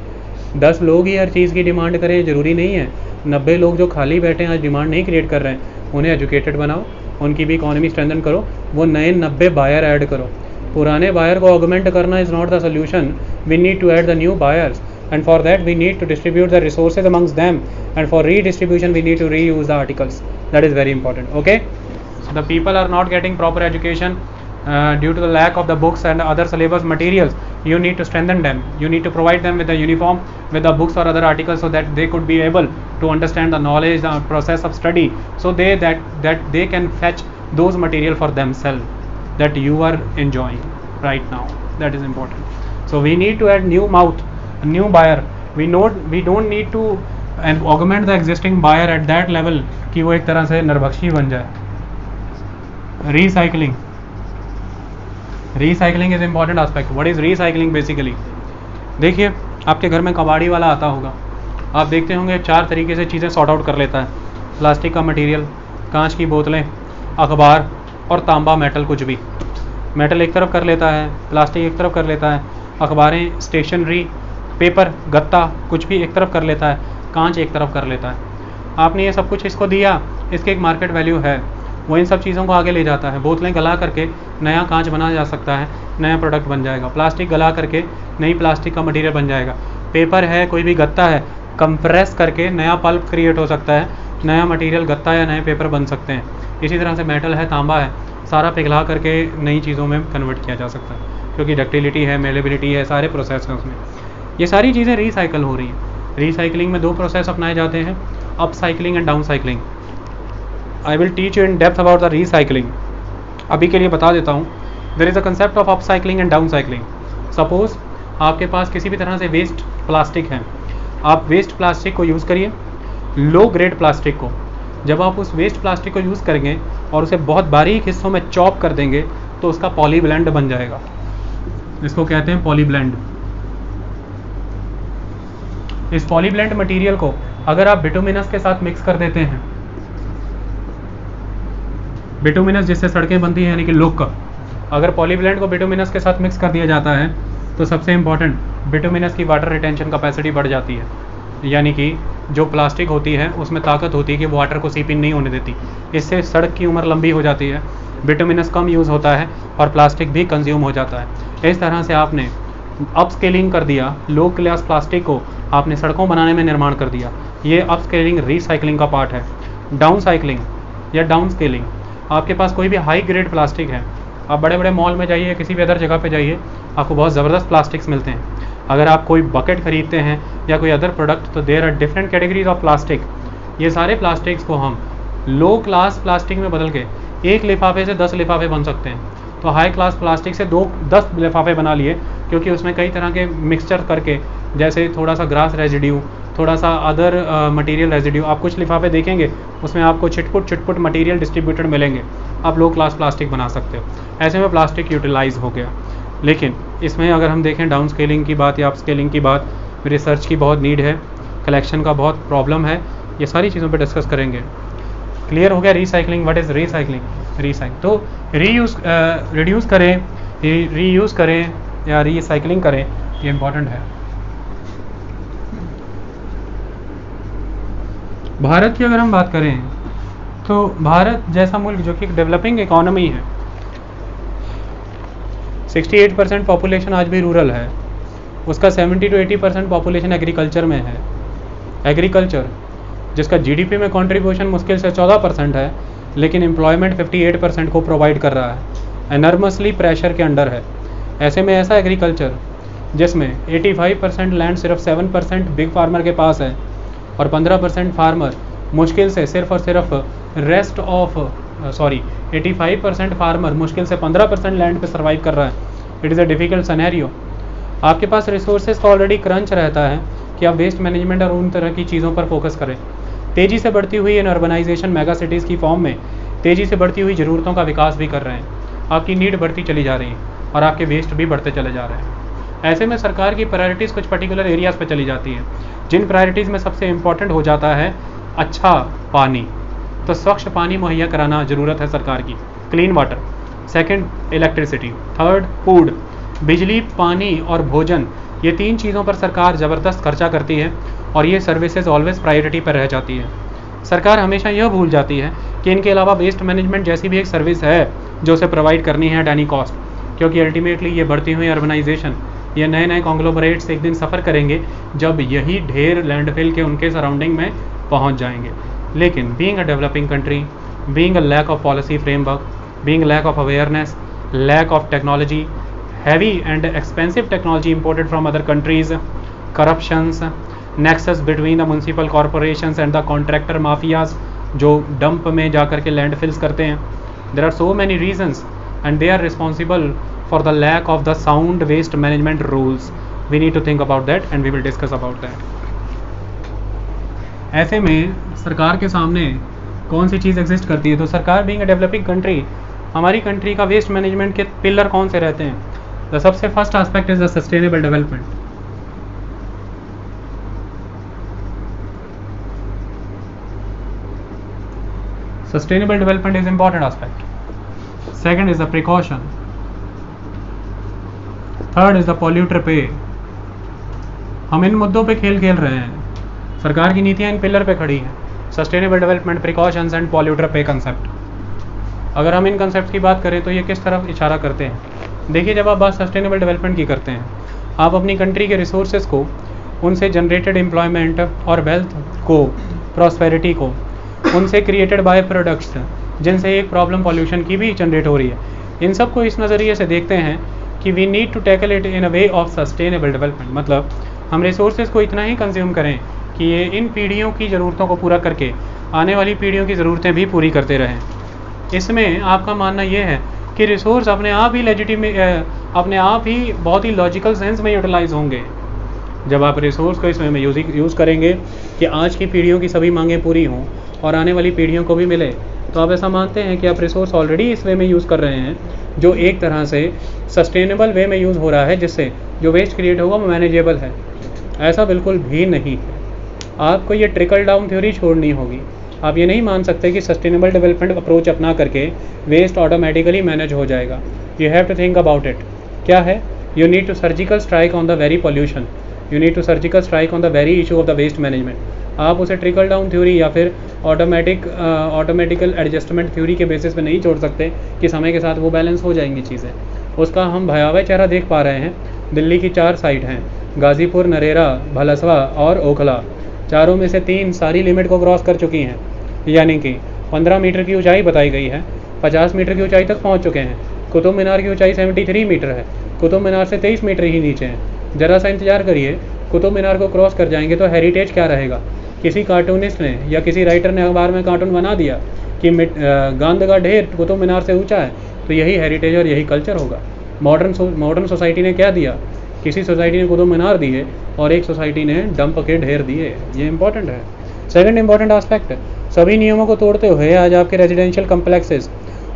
10 लोग ही हर चीज़ की डिमांड करें ज़रूरी नहीं है। 90 लोग जो खाली बैठे हैं, आज डिमांड नहीं क्रिएट कर रहे हैं, उन्हें एजुकेटेड बनाओ, उनकी भी इकॉनमी स्ट्रेंथन करो, वो नए 90 बायर ऐड करो। पुराने बायर को ऑगमेंट करना is not the solution. We need to add the new buyers, and for that we need to distribute the resources amongst them, and for redistribution we need to reuse the articles. That is very important. Okay, so the people are not getting proper education due to the lack of the books and other syllabus materials. You need to strengthen them. You need to provide them with the uniform, with the books or other articles, so that they could be able to understand the knowledge, the process of study, so that they can fetch those material for themselves that you are enjoying right now. That is important. So we need to add new mouth, new buyer. We don't need to augment the existing buyer at that level कि वो एक तरह से नरभक्षी बन जाए। Recycling is important aspect. What is recycling basically? देखिए, आपके घर में कबाड़ी वाला आता होगा, आप देखते होंगे 4 तरीके से चीज़ें सॉर्ट आउट कर लेता है। प्लास्टिक का मटेरियल, कांच की बोतलें, अखबार और तांबा मेटल, कुछ भी मेटल एक तरफ कर लेता है, प्लास्टिक एक तरफ कर लेता है, अखबारें, स्टेशनरी, पेपर, गत्ता कुछ भी एक तरफ कर लेता है, कांच एक तरफ कर लेता है। आपने ये सब कुछ इसको दिया, इसके एक मार्केट वैल्यू है, वो इन सब चीज़ों को आगे ले जाता है। बोतलें गला करके नया कांच बनाया जा सकता है, नया प्रोडक्ट बन जाएगा। प्लास्टिक गला करके नई प्लास्टिक का मटेरियल बन जाएगा। पेपर है, कोई भी गत्ता है, कंप्रेस करके नया पल्प क्रिएट हो सकता है, नया मटेरियल गत्ता या नए पेपर बन सकते हैं। इसी तरह से मेटल है, तांबा है, सारा पिघला करके नई चीज़ों में कन्वर्ट किया जा सकता है, क्योंकि डक्टिलिटी है, मेलेबिलिटी है, सारे प्रोसेस हैं उसमें। ये सारी चीज़ें रिसाइकल हो रही हैं। रिसाइकलिंग में 2 प्रोसेस अपनाए जाते हैं, upcycling and downcycling. I will teach you in depth about the recycling. अभी के लिए बता देता हूँ, there is a concept of upcycling and downcycling. Suppose आपके पास किसी भी तरह से वेस्ट प्लास्टिक है, आप वेस्ट प्लास्टिक को यूज़ करिए, लो ग्रेड प्लास्टिक को। जब आप उस वेस्ट प्लास्टिक को यूज़ करेंगे और उसे बहुत बारीक हिस्सों में चॉप कर देंगे तो उसका पॉली ब्लेंड बन जाएगा। इसको कहते हैं पॉली ब्लेंड। इस पॉली ब्लेंड मटीरियल को अगर आप बिटुमिनस के साथ मिक्स कर देते हैं, बिटुमिनस जिससे सड़कें बनती हैं यानी कि लोक, अगर पॉली ब्लेंड को बिटुमिनस के साथ मिक्स कर दिया जाता है तो सबसे इम्पॉर्टेंट, बिटुमिनस की वाटर रिटेंशन कैपेसिटी बढ़ जाती है। यानी कि जो प्लास्टिक होती है उसमें ताकत होती है कि वो वाटर को सीप इन नहीं होने देती। इससे सड़क की उम्र लंबी हो जाती है, बिटुमिनस कम यूज़ होता है और प्लास्टिक भी कंज्यूम हो जाता है। इस तरह से आपने अपस्केलिंग कर दिया, लो क्लास प्लास्टिक को आपने सड़कों बनाने में निर्माण कर दिया। ये अपस्केलिंग रिसाइकलिंग का पार्ट है। डाउन साइकिलिंग या डाउन स्केलिंग, आपके पास कोई भी हाई ग्रेड प्लास्टिक है, आप बड़े बड़े मॉल में जाइए, किसी भी अदर जगह पे जाइए, आपको बहुत ज़बरदस्त प्लास्टिक्स मिलते हैं। अगर आप कोई बकेट खरीदते हैं या कोई अदर प्रोडक्ट, तो there are different categories of plastic. ये सारे प्लास्टिक्स को हम लो क्लास प्लास्टिक में बदल के एक लिफाफे से 10 लिफाफे बन सकते हैं। तो हाई क्लास प्लास्टिक से 10 लिफाफे बना लिए, क्योंकि उसमें कई तरह के मिक्सचर करके, जैसे थोड़ा सा ग्रास रेजिड्यू, थोड़ा सा अदर मटेरियल रेजिड्यू, आप कुछ लिफाफे देखेंगे उसमें आपको छिटपुट मटेरियल डिस्ट्रीब्यूटेड मिलेंगे, आप लो क्लास प्लास्टिक बना सकते हो। ऐसे में प्लास्टिक यूटिलाइज हो गया। लेकिन इसमें अगर हम देखें डाउन स्केलिंग की बात या अप स्केलिंग की बात, रिसर्च की बहुत नीड है, कलेक्शन का बहुत प्रॉब्लम है, ये सारी चीज़ों पे डिस्कस करेंगे। क्लियर हो गया रिसाइकलिंग, व्हाट इज़ रिसाइकलिंग? तो रिड्यूस करें, रीयूज़ करें या रिसाइकलिंग करें, ये इम्पॉर्टेंट है। भारत की अगर हम बात करें तो भारत जैसा मुल्क जो कि डेवलपिंग इकोनॉमी है, 68% पॉपुलेशन आज भी रूरल है, उसका 70 to 80% पॉपुलेशन एग्रीकल्चर में है। एग्रीकल्चर जिसका जीडीपी में कंट्रीब्यूशन मुश्किल से 14% है, लेकिन एम्प्लॉयमेंट 58% को प्रोवाइड कर रहा है, एनर्मसली प्रेशर के अंडर है। ऐसे में ऐसा एग्रीकल्चर जिसमें 85% लैंड सिर्फ 7% बिग फार्मर के पास है और 15% फार्मर मुश्किल से सिर्फ और सिर्फ 85% फार्मर मुश्किल से 15% लैंड पे सर्वाइव कर रहा है। It is a difficult scenario. आपके पास रिसोर्सेज का ऑलरेडी क्रंच रहता है कि आप वेस्ट मैनेजमेंट और उन तरह की चीज़ों पर फोकस करें। तेज़ी से बढ़ती हुई इन अर्बनाइजेशन मेगा सिटीज़ की फॉर्म में तेज़ी से बढ़ती हुई ज़रूरतों का विकास भी कर रहे हैं, आपकी नीड बढ़ती चली जा रही है और आपके वेस्ट भी बढ़ते चले जा रहे हैं। ऐसे में सरकार की प्रायोरिटीज़ कुछ पर्टिकुलर एरियाज़ पर चली जाती है, जिन प्रायोरिटीज़ में सबसे इम्पॉर्टेंट हो जाता है अच्छा पानी। तो स्वच्छ पानी मुहैया कराना ज़रूरत है सरकार की, clean water. Second electricity, third food, बिजली, पानी और भोजन, ये 3 चीज़ों पर सरकार ज़बरदस्त खर्चा करती है और ये सर्विसेज ऑलवेज प्रायोरिटी पर रह जाती है। सरकार हमेशा यह भूल जाती है कि इनके अलावा वेस्ट मैनेजमेंट जैसी भी एक सर्विस है जो उसे प्रोवाइड करनी है एट एनी कॉस्ट, क्योंकि अल्टीमेटली ये बढ़ती हुई अर्बनाइजेशन, ये नए नए कॉन्ग्लोमरेट्स एक दिन सफ़र करेंगे जब यही ढेर लैंडफिल के उनके सराउंडिंग में पहुंच जाएंगे। लेकिन being a developing country, being a lack of policy framework, being lack of awareness, lack of technology, heavy and expensive technology imported from other countries, corruptions, nexus between the municipal corporations and the contractor mafias जो डंप में जाकर के लैंडफिल्स करते हैं। There are so many reasons and they are responsible for the lack of the sound waste management rules. We need to think about that and we will discuss about that. ऐसे में सरकार के सामने कौन सी चीज़ एग्जिस्ट करती है? तो सरकार बीइंग अ डेवलपिंग कंट्री, हमारी कंट्री का वेस्ट मैनेजमेंट के पिलर कौन से रहते हैं? The सबसे first aspect is the sustainable development. Sustainable development is important aspect. Second is the precaution. Third is the polluter pay. हम इन मुद्दों पे खेल खेल रहे हैं। सरकार की नीतियाँ इन पिलर पे खड़ी हैं, sustainable development, precautions and polluter pay concept. अगर हम इन कंसेप्ट की बात करें तो ये किस तरफ इशारा करते हैं? देखिए, जब आप बात सस्टेनेबल डेवलपमेंट की करते हैं, आप अपनी कंट्री के रिसोर्सेज को, उनसे जनरेटेड एम्प्लॉयमेंट और वेल्थ को, प्रॉस्पेरिटी को, उनसे क्रिएटेड बाय प्रोडक्ट्स जिनसे एक प्रॉब्लम पॉल्यूशन की भी जनरेट हो रही है, इन सब को इस नज़रिए से देखते हैं कि we need to tackle it in a way of sustainable development. मतलब हम रिसोर्सेज को इतना ही कंज्यूम करें कि ये इन पीढ़ियों की ज़रूरतों को पूरा करके आने वाली पीढ़ियों की ज़रूरतें भी पूरी करते रहें। इसमें आपका मानना ये है कि रिसोर्स अपने आप ही अपने आप ही बहुत ही लॉजिकल सेंस में यूटिलाइज होंगे। जब आप रिसोर्स को इस वे में यूज़ करेंगे कि आज की पीढ़ियों की सभी मांगें पूरी हों और आने वाली पीढ़ियों को भी मिले, तो आप ऐसा मानते हैं कि आप रिसोर्स ऑलरेडी इस वे में यूज़ कर रहे हैं जो एक तरह से सस्टेनेबल वे में यूज़ हो रहा है, जिससे जो वेस्ट क्रिएट होगा वो मैनेजेबल है। ऐसा बिल्कुल भी नहीं है। आपको ये ट्रिकल डाउन थ्योरी छोड़नी होगी। आप ये नहीं मान सकते कि सस्टेनेबल डेवलपमेंट अप्रोच अपना करके वेस्ट ऑटोमेटिकली मैनेज हो जाएगा। You have to think about it. क्या है? You need to surgical strike on the very pollution, you need to surgical strike on the very issue of the waste management. आप उसे ट्रिकल डाउन थ्योरी या फिर ऑटोमेटिकल एडजस्टमेंट थ्योरी के बेसिस पे नहीं छोड़ सकते कि समय के साथ वो बैलेंस हो जाएंगी चीज़ें। उसका हम भयावह चेहरा देख पा रहे हैं। दिल्ली की 4 साइट हैं, गाज़ीपुर, नरेरा, भलसवा और ओखला। चारों में से 3 सारी लिमिट को क्रॉस कर चुकी हैं, यानी कि 15 मीटर की ऊंचाई बताई गई है, 50 मीटर की ऊंचाई तक पहुंच चुके हैं। कुतुब मीनार की ऊंचाई 73 मीटर है, कुतुब मीनार से 23 मीटर ही नीचे हैं। ज़रा सा इंतजार करिए, कुतुब मीनार को क्रॉस कर जाएंगे तो हेरिटेज क्या रहेगा? किसी कार्टूनिस्ट ने या किसी राइटर ने अखबार में कार्टून बना दिया कि गांध का ढेर कुतुब मीनार से ऊँचा है, तो यही हेरिटेज और यही कल्चर होगा। मॉडर्न सोसाइटी ने क्या दिया? किसी सोसाइटी ने कुतुब मीनार दिए और एक सोसाइटी ने डंप के ढेर दिए। ये इंपॉर्टेंट है। सेकंड इंपॉर्टेंट एस्पेक्ट, सभी नियमों को तोड़ते हुए आज आपके रेजिडेंशियल कम्प्लेक्सेस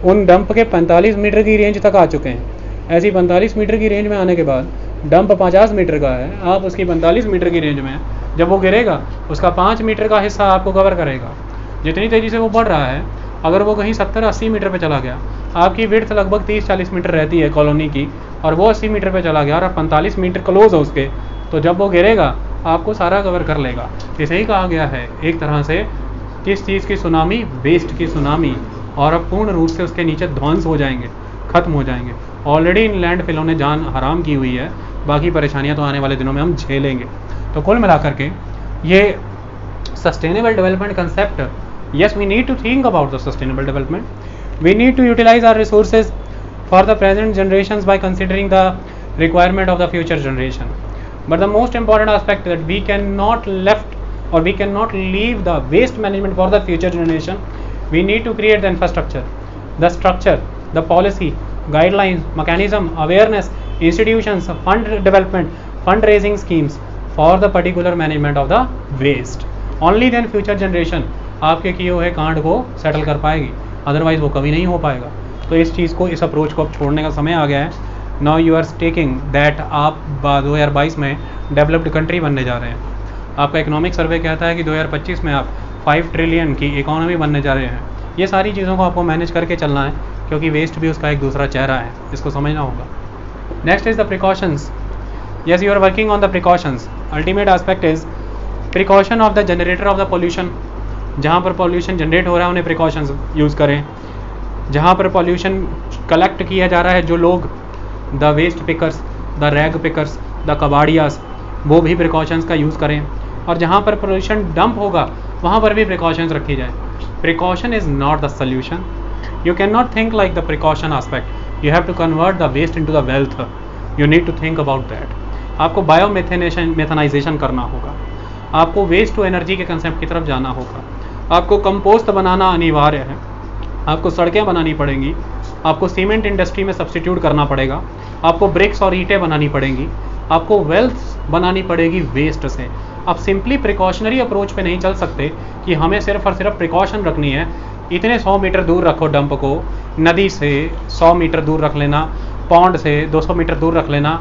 उन डंप के 45 मीटर की रेंज तक आ चुके हैं। ऐसी 45 मीटर की रेंज में आने के बाद डंप 50 मीटर का है, आप उसकी 45 मीटर की रेंज में जब वो गिरेगा उसका 5 मीटर का हिस्सा आपको कवर करेगा। जितनी तेज़ी से वो बढ़ रहा है, अगर वो कहीं 70-80 मीटर पे चला गया, आपकी विड्थ लगभग 30-40 मीटर रहती है कॉलोनी की, और वो 80 मीटर पे चला गया और 45 मीटर क्लोज है उसके, तो जब वो गिरेगा आपको सारा कवर कर लेगा। इसे ही कहा गया है एक तरह से किस चीज़ की सुनामी? वेस्ट की सुनामी। और अब पूर्ण रूप से उसके नीचे ध्वंस हो जाएंगे, ख़त्म हो जाएंगे। ऑलरेडी इन लैंडफिलों ने जान हराम की हुई है, बाकी परेशानियां तो आने वाले दिनों में हम झेलेंगे। तो कुल मिलाकर के ये sustainable development concept, yes, we need to think about the sustainable development. We need to utilize our resources for the present generations by considering the requirement of the future generation. But the most important aspect that we cannot leave the waste management for the future generation. We need to create the infrastructure, the policy, guidelines, mechanism, awareness, institutions, fund development, fundraising schemes for the particular management of the waste. Only then future generation आपके किए हुए कांड को सेटल कर पाएगी, अदरवाइज वो कभी नहीं हो पाएगा। तो इस चीज़ को, इस अप्रोच को अब छोड़ने का समय आ गया है। Now you are taking that आप 2022 में डेवलप्ड कंट्री बनने जा रहे हैं। आपका इकोनॉमिक सर्वे कहता है कि 2025 में आप 5 ट्रिलियन की इकोनॉमी बनने जा रहे हैं। ये सारी चीज़ों को आपको मैनेज करके चलना है, क्योंकि वेस्ट भी उसका एक दूसरा चेहरा है, इसको समझना होगा। Next is the precautions. Yes, you are working on the precautions. Ultimate aspect is precaution of the generator of the pollution. जहाँ पर पॉल्यूशन जनरेट हो रहा है उन्हें प्रिकॉशंस यूज़ करें। जहाँ पर पॉल्यूशन कलेक्ट किया जा रहा है, जो लोग the waste pickers, the rag pickers, the कबाड़ियास, वो भी प्रिकॉशंस का यूज़ करें। और जहाँ पर पॉल्यूशन डंप होगा वहाँ पर भी प्रिकॉशंस रखी जाए। Precaution is not the solution. You can not think like the precaution aspect. You have to convert the waste into the wealth. You need to think about that. आपको मेथनाइजेशन करना होगा। आपको वेस्ट टू एनर्जी के कंसेप्ट की तरफ जाना होगा। आपको कंपोस्ट बनाना अनिवार्य है। आपको सड़कें बनानी पड़ेंगी। आपको सीमेंट इंडस्ट्री में सब्स्टिट्यूट करना पड़ेगा। आपको ब्रिक्स और ईंटें बनानी पड़ेंगी। आपको वेल्थ बनानी पड़ेगी वेस्ट से। आप सिंपली प्रिकॉशनरी अप्रोच पे नहीं चल सकते कि हमें सिर्फ और सिर्फ प्रिकॉशन रखनी है। इतने 100 मीटर दूर रखो डंप को, नदी से 100 मीटर दूर रख लेना, पॉन्ड से 200 मीटर दूर रख लेना,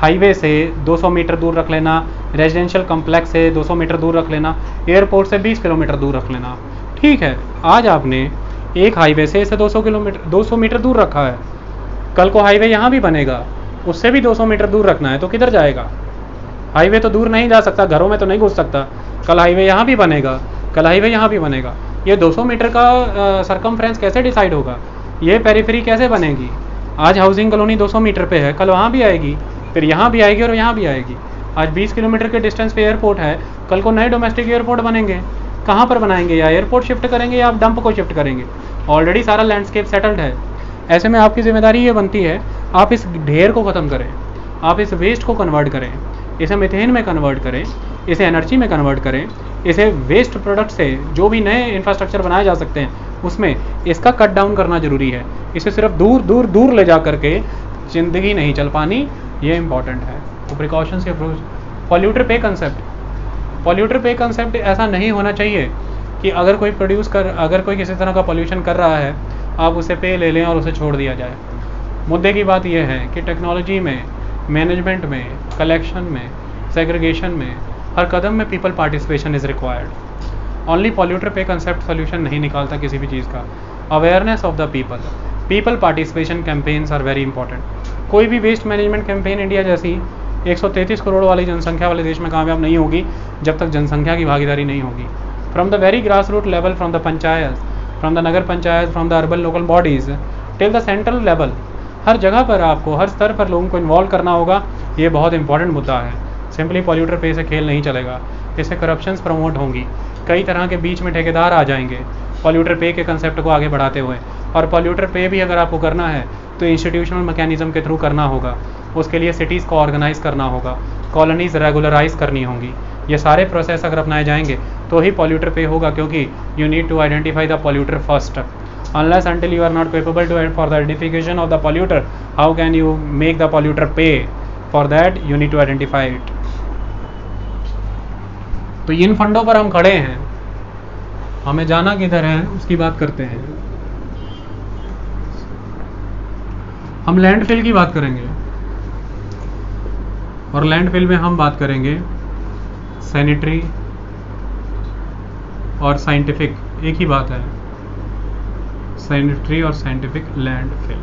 हाईवे से 200 मीटर दूर रख लेना, रेजिडेंशियल कम्प्लेक्स से 200 मीटर दूर रख लेना, एयरपोर्ट से 20 किलोमीटर दूर रख लेना। ठीक है, आज आपने एक हाईवे से इसे 200 मीटर दूर रखा है, कल को हाईवे यहाँ भी बनेगा, उससे भी 200 मीटर दूर रखना है, तो किधर जाएगा? हाईवे तो दूर नहीं जा सकता, घरों में तो नहीं घुस सकता। कल हाईवे यहाँ भी बनेगा, कल हाईवे यहाँ भी बनेगा, ये 200 मीटर का सरकमफ्रेंस कैसे डिसाइड होगा? ये पेरिफेरी कैसे बनेगी? आज हाउसिंग कॉलोनी 200 मीटर पे है, कल वहाँ भी आएगी, फिर यहाँ भी आएगी और यहाँ भी आएगी। आज 20 किलोमीटर के डिस्टेंस पे एयरपोर्ट है, कल को नए डोमेस्टिक एयरपोर्ट बनेंगे, कहाँ पर बनाएंगे? या एयरपोर्ट शिफ्ट करेंगे या आप डंप को शिफ्ट करेंगे? ऑलरेडी सारा लैंडस्केप सेटल्ड है। ऐसे में आपकी जिम्मेदारी ये बनती है, आप इस ढेर को ख़त्म करें, आप इस वेस्ट को कन्वर्ट करें, इसे मीथेन में कन्वर्ट करें, इसे एनर्जी में कन्वर्ट करें, इसे वेस्ट प्रोडक्ट से जो भी नए इंफ्रास्ट्रक्चर बनाए जा सकते हैं उसमें इसका कट डाउन करना ज़रूरी है। इसे सिर्फ दूर दूर दूर ले जा करके ज़िंदगी नहीं चल पानी, ये इंपॉर्टेंट है। तो प्रिकॉशंस के approach. Polluter pay concept, polluter pay concept ऐसा नहीं होना चाहिए कि अगर कोई किसी तरह का पॉल्यूशन कर रहा है आप उसे पे ले लें और उसे छोड़ दिया जाए। मुद्दे की बात यह है कि टेक्नोलॉजी में, मैनेजमेंट में, कलेक्शन में, सेग्रीगेशन में, हर कदम में people participation is required. Only polluter pay concept solution नहीं निकालता किसी भी चीज़ का। Awareness of the people participation campaigns are very important. कोई भी वेस्ट मैनेजमेंट कैंपेन इंडिया जैसी 133 करोड़ वाली जनसंख्या वाले देश में कामयाब नहीं होगी जब तक जनसंख्या की भागीदारी नहीं होगी। From the very grass root level, from the panchayat, from the nagar panchayat, from the urban local bodies till the central level, हर जगह पर आपको, हर स्तर पर लोगों को इन्वॉल्व करना होगा। ये बहुत इंपॉर्टेंट मुद्दा है। सिंपली पॉल्यूटर पे से खेल नहीं चलेगा, इससे करप्शंस प्रमोट होंगी, कई तरह के बीच में ठेकेदार आ जाएंगे पॉल्यूटर पे के कंसेप्ट को आगे बढ़ाते हुए। और पॉल्यूटर पे भी अगर आपको करना है तो इंस्टीट्यूशनल मैकेनिज्म के थ्रू करना होगा। उसके लिए सिटीज़ को ऑर्गेनाइज़ करना होगा, कॉलोनीज़ रेगुलराइज करनी होंगी। ये सारे प्रोसेस अगर अपनाए जाएंगे तो ही पॉल्यूटर पे होगा, क्योंकि you need to identify the polluter first. Unless until you are not capable to for the identification of the polluter, how can you make the polluter pay? For that you need to identify it. तो इन फंडों पर हम खड़े हैं, हमें जाना किधर है उसकी बात करते हैं। हम लैंडफिल की बात करेंगे और लैंडफिल में हम बात करेंगे सैनिटरी और साइंटिफिक, एक ही बात है, सैनिटरी और साइंटिफिक लैंडफिल,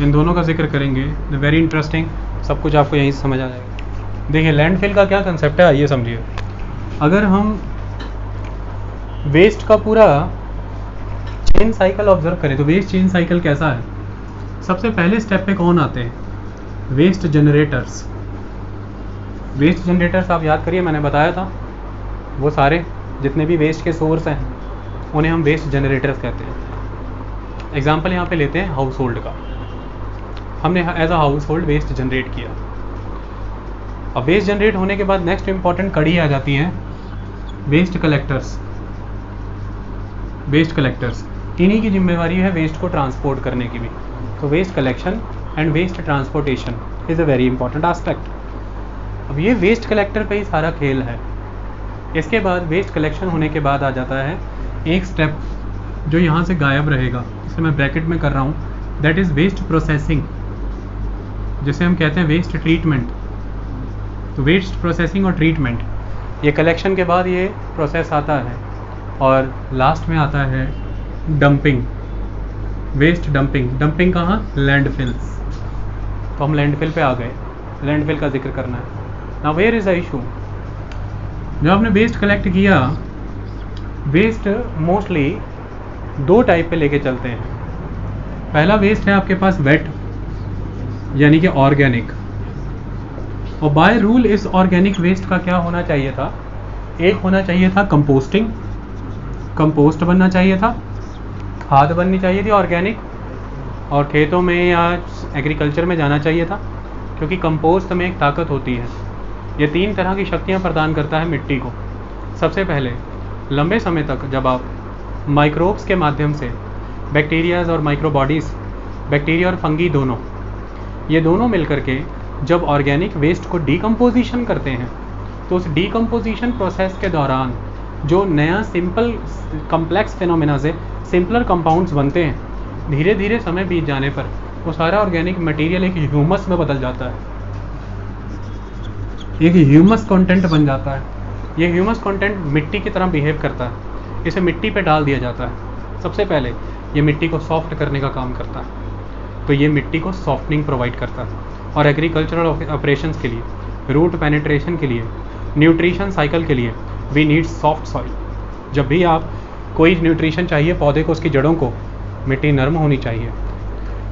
इन दोनों का जिक्र करेंगे। वेरी इंटरेस्टिंग, सब कुछ आपको यहीं से समझ आ जाएगा। देखिए लैंडफिल का क्या कंसेप्ट है आइए समझिए। अगर हम वेस्ट का पूरा चेन साइकिल ऑब्जर्व करें तो वेस्ट चेन साइकिल कैसा है? सबसे पहले स्टेप पे कौन आते हैं? Waste generators. वेस्ट जनरेटर्स आप याद करिए, मैंने बताया था वो सारे जितने भी वेस्ट के सोर्स हैं उन्हें हम वेस्ट जनरेटर्स कहते हैं। एग्जाम्पल यहाँ पे लेते हैं हाउस होल्ड का। हमने as a household waste generate किया। अब वेस्ट जनरेट होने के बाद नेक्स्ट इंपॉर्टेंट कड़ी आ जाती है वेस्ट कलेक्टर्स। वेस्ट कलेक्टर्स, इन्हीं की जिम्मेवारी है वेस्ट को ट्रांसपोर्ट करने की भी। तो waste collection and waste transportation is a very important aspect. अब ये वेस्ट कलेक्टर पे ही सारा खेल है। इसके बाद वेस्ट कलेक्शन होने के बाद आ जाता है एक स्टेप जो यहाँ से गायब रहेगा, इसे मैं ब्रैकेट में कर रहा हूँ, दैट इज़ वेस्ट प्रोसेसिंग, जिसे हम कहते हैं वेस्ट ट्रीटमेंट। तो वेस्ट प्रोसेसिंग और ट्रीटमेंट, ये कलेक्शन के बाद ये प्रोसेस आता है और लास्ट में आता है डंपिंग, वेस्ट डंपिंग। डंपिंग कहाँ? लैंडफिल्स। तो हम लैंडफिल पे आ गए, लैंडफिल का जिक्र करना है। Now where is the issue? जब आपने वेस्ट कलेक्ट किया, वेस्ट मोस्टली दो टाइप पे लेके चलते हैं। पहला वेस्ट है आपके पास वेट, यानी कि ऑर्गेनिक। और बाय रूल इस ऑर्गेनिक वेस्ट का क्या होना चाहिए था? एक होना चाहिए था कंपोस्टिंग, कंपोस्ट बनना चाहिए था, खाद बननी चाहिए थी ऑर्गेनिक, और खेतों में या एग्रीकल्चर में जाना चाहिए था, क्योंकि कंपोस्ट में एक ताकत होती है। ये तीन तरह की शक्तियाँ प्रदान करता है मिट्टी को। सबसे पहले लंबे समय तक जब आप माइक्रोब्स के माध्यम से, बैक्टीरियाज और माइक्रोबॉडीज़, बैक्टीरिया और फंगी दोनों, ये दोनों मिलकर के जब ऑर्गेनिक वेस्ट को डीकम्पोजिशन करते हैं तो उस डीकम्पोजिशन प्रोसेस के दौरान जो नया सिंपल कम्प्लेक्स फिनोमेना से सिंपलर कंपाउंड्स बनते हैं, धीरे धीरे समय बीत जाने पर वो सारा ऑर्गेनिक मटेरियल एक ह्यूमस में बदल जाता है, एक ह्यूमस कंटेंट बन जाता है। ये ह्यूमस कंटेंट मिट्टी की तरह बिहेव करता है, इसे मिट्टी पे डाल दिया जाता है सबसे पहले ये मिट्टी को सॉफ्ट करने का काम करता है, तो ये मिट्टी को सॉफ्टनिंग प्रोवाइड करता है। और एग्रीकल्चरल ऑपरेशंस के लिए, रूट पेनिट्रेशन के लिए, न्यूट्रिशन साइकिल के लिए वी नीड सॉफ्ट सॉइल। जब भी आप कोई न्यूट्रिशन चाहिए पौधे को, उसकी जड़ों को, मिट्टी नरम होनी चाहिए।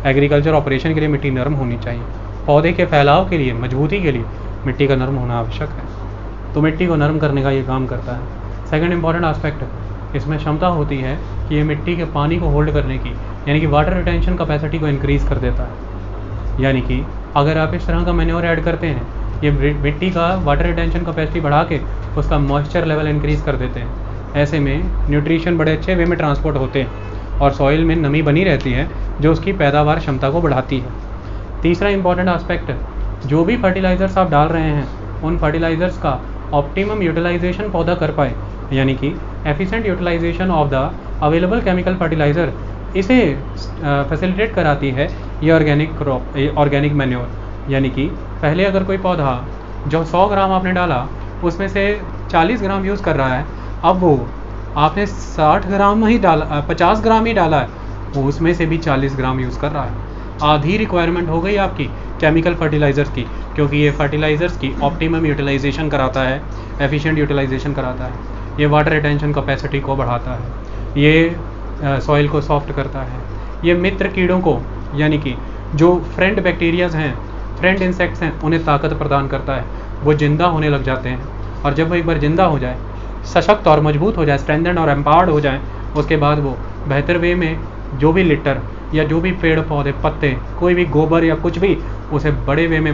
एग्रीकल्चर ऑपरेशन के लिए मिट्टी नरम होनी चाहिए। पौधे के फैलाव के लिए, मजबूती के लिए मिट्टी का नरम होना आवश्यक है। तो मिट्टी को नरम करने का ये काम करता है। सेकंड इंपॉर्टेंट एस्पेक्ट, इसमें क्षमता होती है कि ये मिट्टी के पानी को होल्ड करने की, यानी कि वाटर रिटेंशन कैपेसिटी को इंक्रीज़ कर देता है। यानी कि अगर आप इस तरह का मैन्योर ऐड करते हैं, ये मिट्टी का वाटर रिटेंशन कैपेसिटी बढ़ा के उसका मॉइस्चर लेवल इंक्रीज़ कर देते हैं। ऐसे में न्यूट्रिशन बड़े अच्छे वे में ट्रांसपोर्ट होते हैं और सॉइल में नमी बनी रहती है जो उसकी पैदावार क्षमता को बढ़ाती है। तीसरा इंपॉर्टेंट एस्पेक्ट, जो भी फर्टिलाइज़र्स आप डाल रहे हैं उन फर्टिलाइज़र्स का ऑप्टिमम यूटिलाइजेशन पौधा कर पाए, यानी कि efficient utilisation of the available chemical fertiliser, इसे फैसिलिटेट कराती है ये ऑर्गेनिक मैन्योर। यानी कि पहले अगर कोई पौधा जो 100 ग्राम आपने डाला उसमें से 40 ग्राम यूज़ कर रहा है, अब वो आपने 60 ग्राम ही डाला, 50 ग्राम ही डाला है, वो उसमें से भी 40 ग्राम यूज़ कर रहा है। आधी रिक्वायरमेंट हो गई आपकी केमिकल फर्टिलाइज़र्स की, क्योंकि ये फर्टिलाइज़र्स की ऑप्टिमम यूटिलाइजेशन कराता है, एफिशिएंट यूटिलाइजेशन कराता है, ये वाटर रिटेंशन कैपेसिटी को बढ़ाता है, ये सॉइल को सॉफ्ट करता है, ये मित्र कीड़ों को, यानी कि जो फ्रेंड बैक्टीरियाज हैं, फ्रेंड इंसेक्ट्स हैं, उन्हें ताकत प्रदान करता है, वो जिंदा होने लग जाते हैं। और जब वो एक बार जिंदा हो जाए, सशक्त और मजबूत हो जाए, स्ट्रेंथेंड और एम्पावर्ड हो जाए, उसके बाद वो बेहतर वे में जो भी लिटर या जो भी पेड़ पौधे, पत्ते, कोई भी गोबर या कुछ भी, उसे बड़े वे में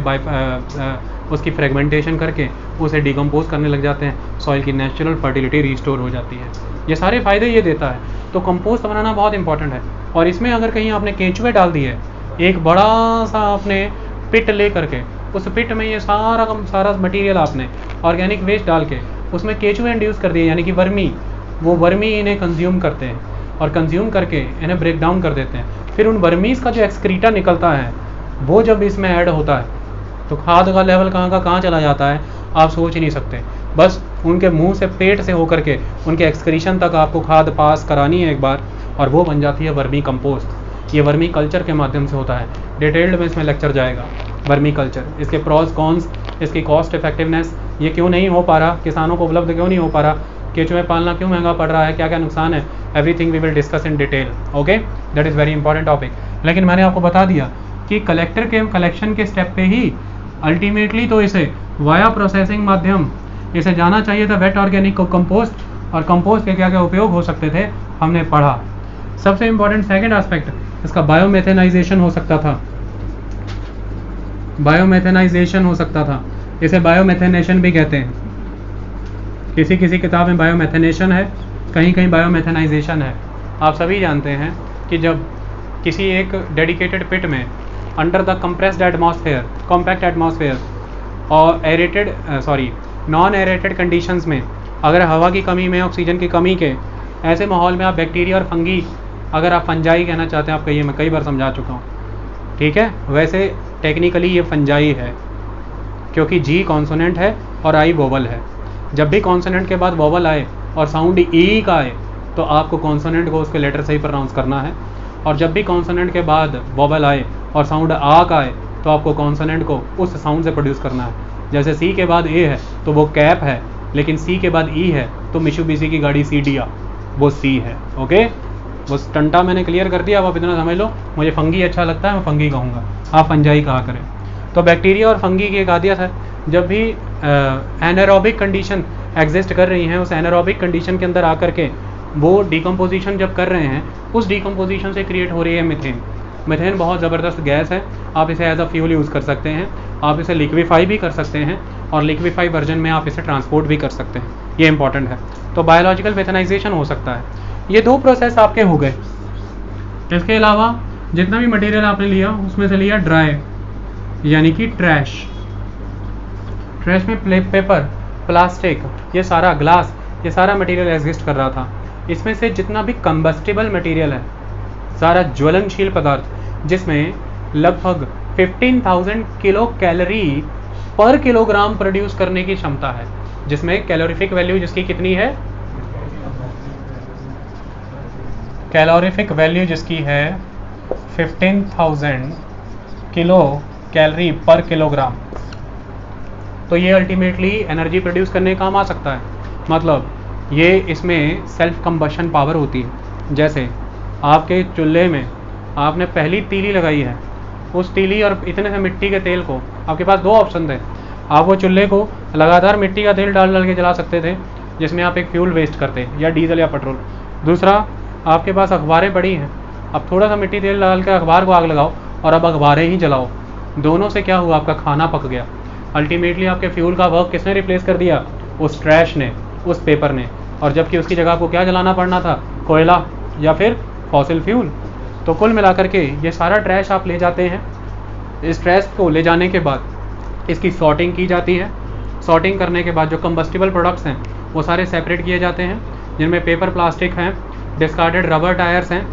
उसकी फ्रेगमेंटेशन करके उसे डिकम्पोज करने लग जाते हैं। सॉइल की नेचुरल फर्टिलिटी रिस्टोर हो जाती है। ये सारे फ़ायदे ये देता है। तो कंपोस्ट बनाना बहुत इंपॉर्टेंट है। और इसमें अगर कहीं आपने केंचुए डाल दिए, एक बड़ा सा आपने पिट ले करके, उस पिट में ये सारा मटेरियल आपने ऑर्गेनिक वेस्ट डाल के उसमें केंचुए इंड्यूस कर दिए, यानी कि वर्मी, वो वर्मी इन्हें कंज्यूम करते हैं और कंज्यूम करके इन्हें ब्रेक डाउन कर देते हैं। फिर उन वर्मीज़ का जो एक्सक्रीटा निकलता है वो जब इसमें ऐड होता है तो खाद का लेवल कहाँ चला जाता है आप सोच ही नहीं सकते। बस उनके मुंह से, पेट से होकर के उनके एक्सक्रीशन तक आपको खाद पास करानी है एक बार, और वो बन जाती है वर्मी कंपोस्ट। ये वर्मी कल्चर के माध्यम से होता है। डिटेल्ड में इसमें लेक्चर जाएगा वर्मी कल्चर, इसके प्रॉस कॉन्स, इसकी कॉस्ट इफेक्टिवनेस, ये क्यों नहीं हो पा रहा, किसानों को उपलब्ध क्यों नहीं हो पा रहा, केंचुए पालना क्यों महंगा पड़ रहा है, क्या क्या नुकसान है, everything we will discuss in detail. Okay, that is very important topic. लेकिन मैंने आपको बता दिया कि कलेक्टर के कलेक्शन के स्टेप पे ही अल्टीमेटली तो इसे वाया प्रोसेसिंग माध्यम इसे जाना चाहिए था वेट ऑर्गेनिक को कंपोस्ट, और कंपोस्ट के क्या क्या उपयोग हो सकते थे हमने पढ़ा। सबसे इंपॉर्टेंट सेकंड एस्पेक्ट, इसका बायोमेथेनाइजेशन हो सकता था, बायोमेथेनाइजेशन हो सकता था, इसे बायोमेथेनेशन भी कहते हैं। किसी किसी किताब में बायोमेथेनेशन है, कहीं कहीं बायोमेथेनाइजेशन है। आप सभी जानते हैं कि जब किसी एक डेडिकेटेड पिट में under the compressed atmosphere, compact atmosphere और नॉन एरेटेड कंडीशंस में, अगर हवा की कमी में, ऑक्सीजन की कमी के ऐसे माहौल में आप बैक्टीरिया और फंगी, अगर आप फंजाई कहना चाहते हैं आप कहिए, मैं कई बार समझा चुका हूँ, ठीक है। वैसे टेक्निकली ये फंजाई है क्योंकि जी कॉन्सोनेंट है और आई वोवल है। जब भी कॉन्सोनेंट के बाद वोवल आए और साउंड ई का आए तो आपको कॉन्सोनेंट को उसके लेटर से ही प्रोनाउंस करना है, और जब भी कॉन्सोनेंट के बाद वोवल आए और साउंड आ का आए तो आपको कॉन्सोनेंट को उस साउंड से प्रोड्यूस करना है। जैसे सी के बाद ए है तो वो कैप है, लेकिन सी के बाद ई है तो मिशुबिशी की गाड़ी सीडिया, वो सी है। ओके, वो स्टंटा मैंने क्लियर कर दिया, अब आप इतना समझ लो। मुझे फंगी अच्छा लगता है, मैं फंगी कहूँगा, आप फंजाई कहा करें। तो बैक्टीरिया और फंगी की एक आदियत है, जब भी एनारोबिक कंडीशन एग्जिस्ट कर रही हैं, उस एनारोबिक कंडीशन के अंदर आकर के वो डिकम्पोजिशन जब कर रहे हैं, उस डिकम्पोजिशन से क्रिएट हो रही है मीथेन। मीथेन बहुत ज़बरदस्त गैस है, आप इसे एज अ फ्यूल यूज़ कर सकते हैं, आप इसे लिक्विफाई भी कर सकते हैं, और लिक्विफाई वर्जन में आप इसे ट्रांसपोर्ट भी कर सकते हैं, ये इंपॉर्टेंट है। तो बायोलॉजिकल मेथेनाइजेशन हो सकता है। ये दो प्रोसेस आपके हो गए। इसके अलावा जितना भी मटेरियल आपने लिया उसमें से लिया ड्राई, यानी कि ट्रैश। ट्रैश में पेपर, प्लास्टिक, ये सारा ग्लास, ये सारा मटेरियल एग्जिस्ट कर रहा था। इसमें से जितना भी कंबस्टिबल मटेरियल है, सारा ज्वलनशील पदार्थ, जिसमें लगभग 15,000 किलो कैलोरी पर किलोग्राम प्रोड्यूस करने की क्षमता है, जिसमें कैलोरीफिक वैल्यू जिसकी कितनी है कैलोरीफिक वैल्यू जिसकी है 15,000 किलो कैलोरी पर किलोग्राम, तो ये अल्टीमेटली एनर्जी प्रोड्यूस करने काम आ सकता है। मतलब ये इसमें सेल्फ कंबशन पावर होती है। जैसे आपके चूल्हे में आपने पहली तीली लगाई है, उस तीली और इतने से मिट्टी के तेल को, आपके पास दो ऑप्शन थे। आप वो चूल्हे को लगातार मिट्टी का तेल डाल डाल के जला सकते थे, जिसमें आप एक फ्यूल वेस्ट करते, या डीजल या पेट्रोल। दूसरा, आपके पास अखबारें पड़ी हैं, अब थोड़ा सा मिट्टी तेल डाल के अखबार को आग लगाओ और अब अखबारें ही जलाओ। दोनों से क्या हुआ? आपका खाना पक गया। अल्टीमेटली आपके फ्यूल का वर्क किसने रिप्लेस कर दिया? उस ट्रैश ने, उस पेपर ने। और जबकि उसकी जगह आपको क्या जलाना पड़ना था? कोयला या फिर फॉसिल फ्यूल। तो कुल मिलाकर के ये सारा ट्रैश आप ले जाते हैं। इस ट्रैश को ले जाने के बाद इसकी सॉर्टिंग की जाती है। सॉर्टिंग करने के बाद जो कंबस्टिबल प्रोडक्ट्स हैं वो सारे सेपरेट किए जाते हैं, जिनमें पेपर, प्लास्टिक हैं, डिस्कार्डेड रबर टायर्स हैं।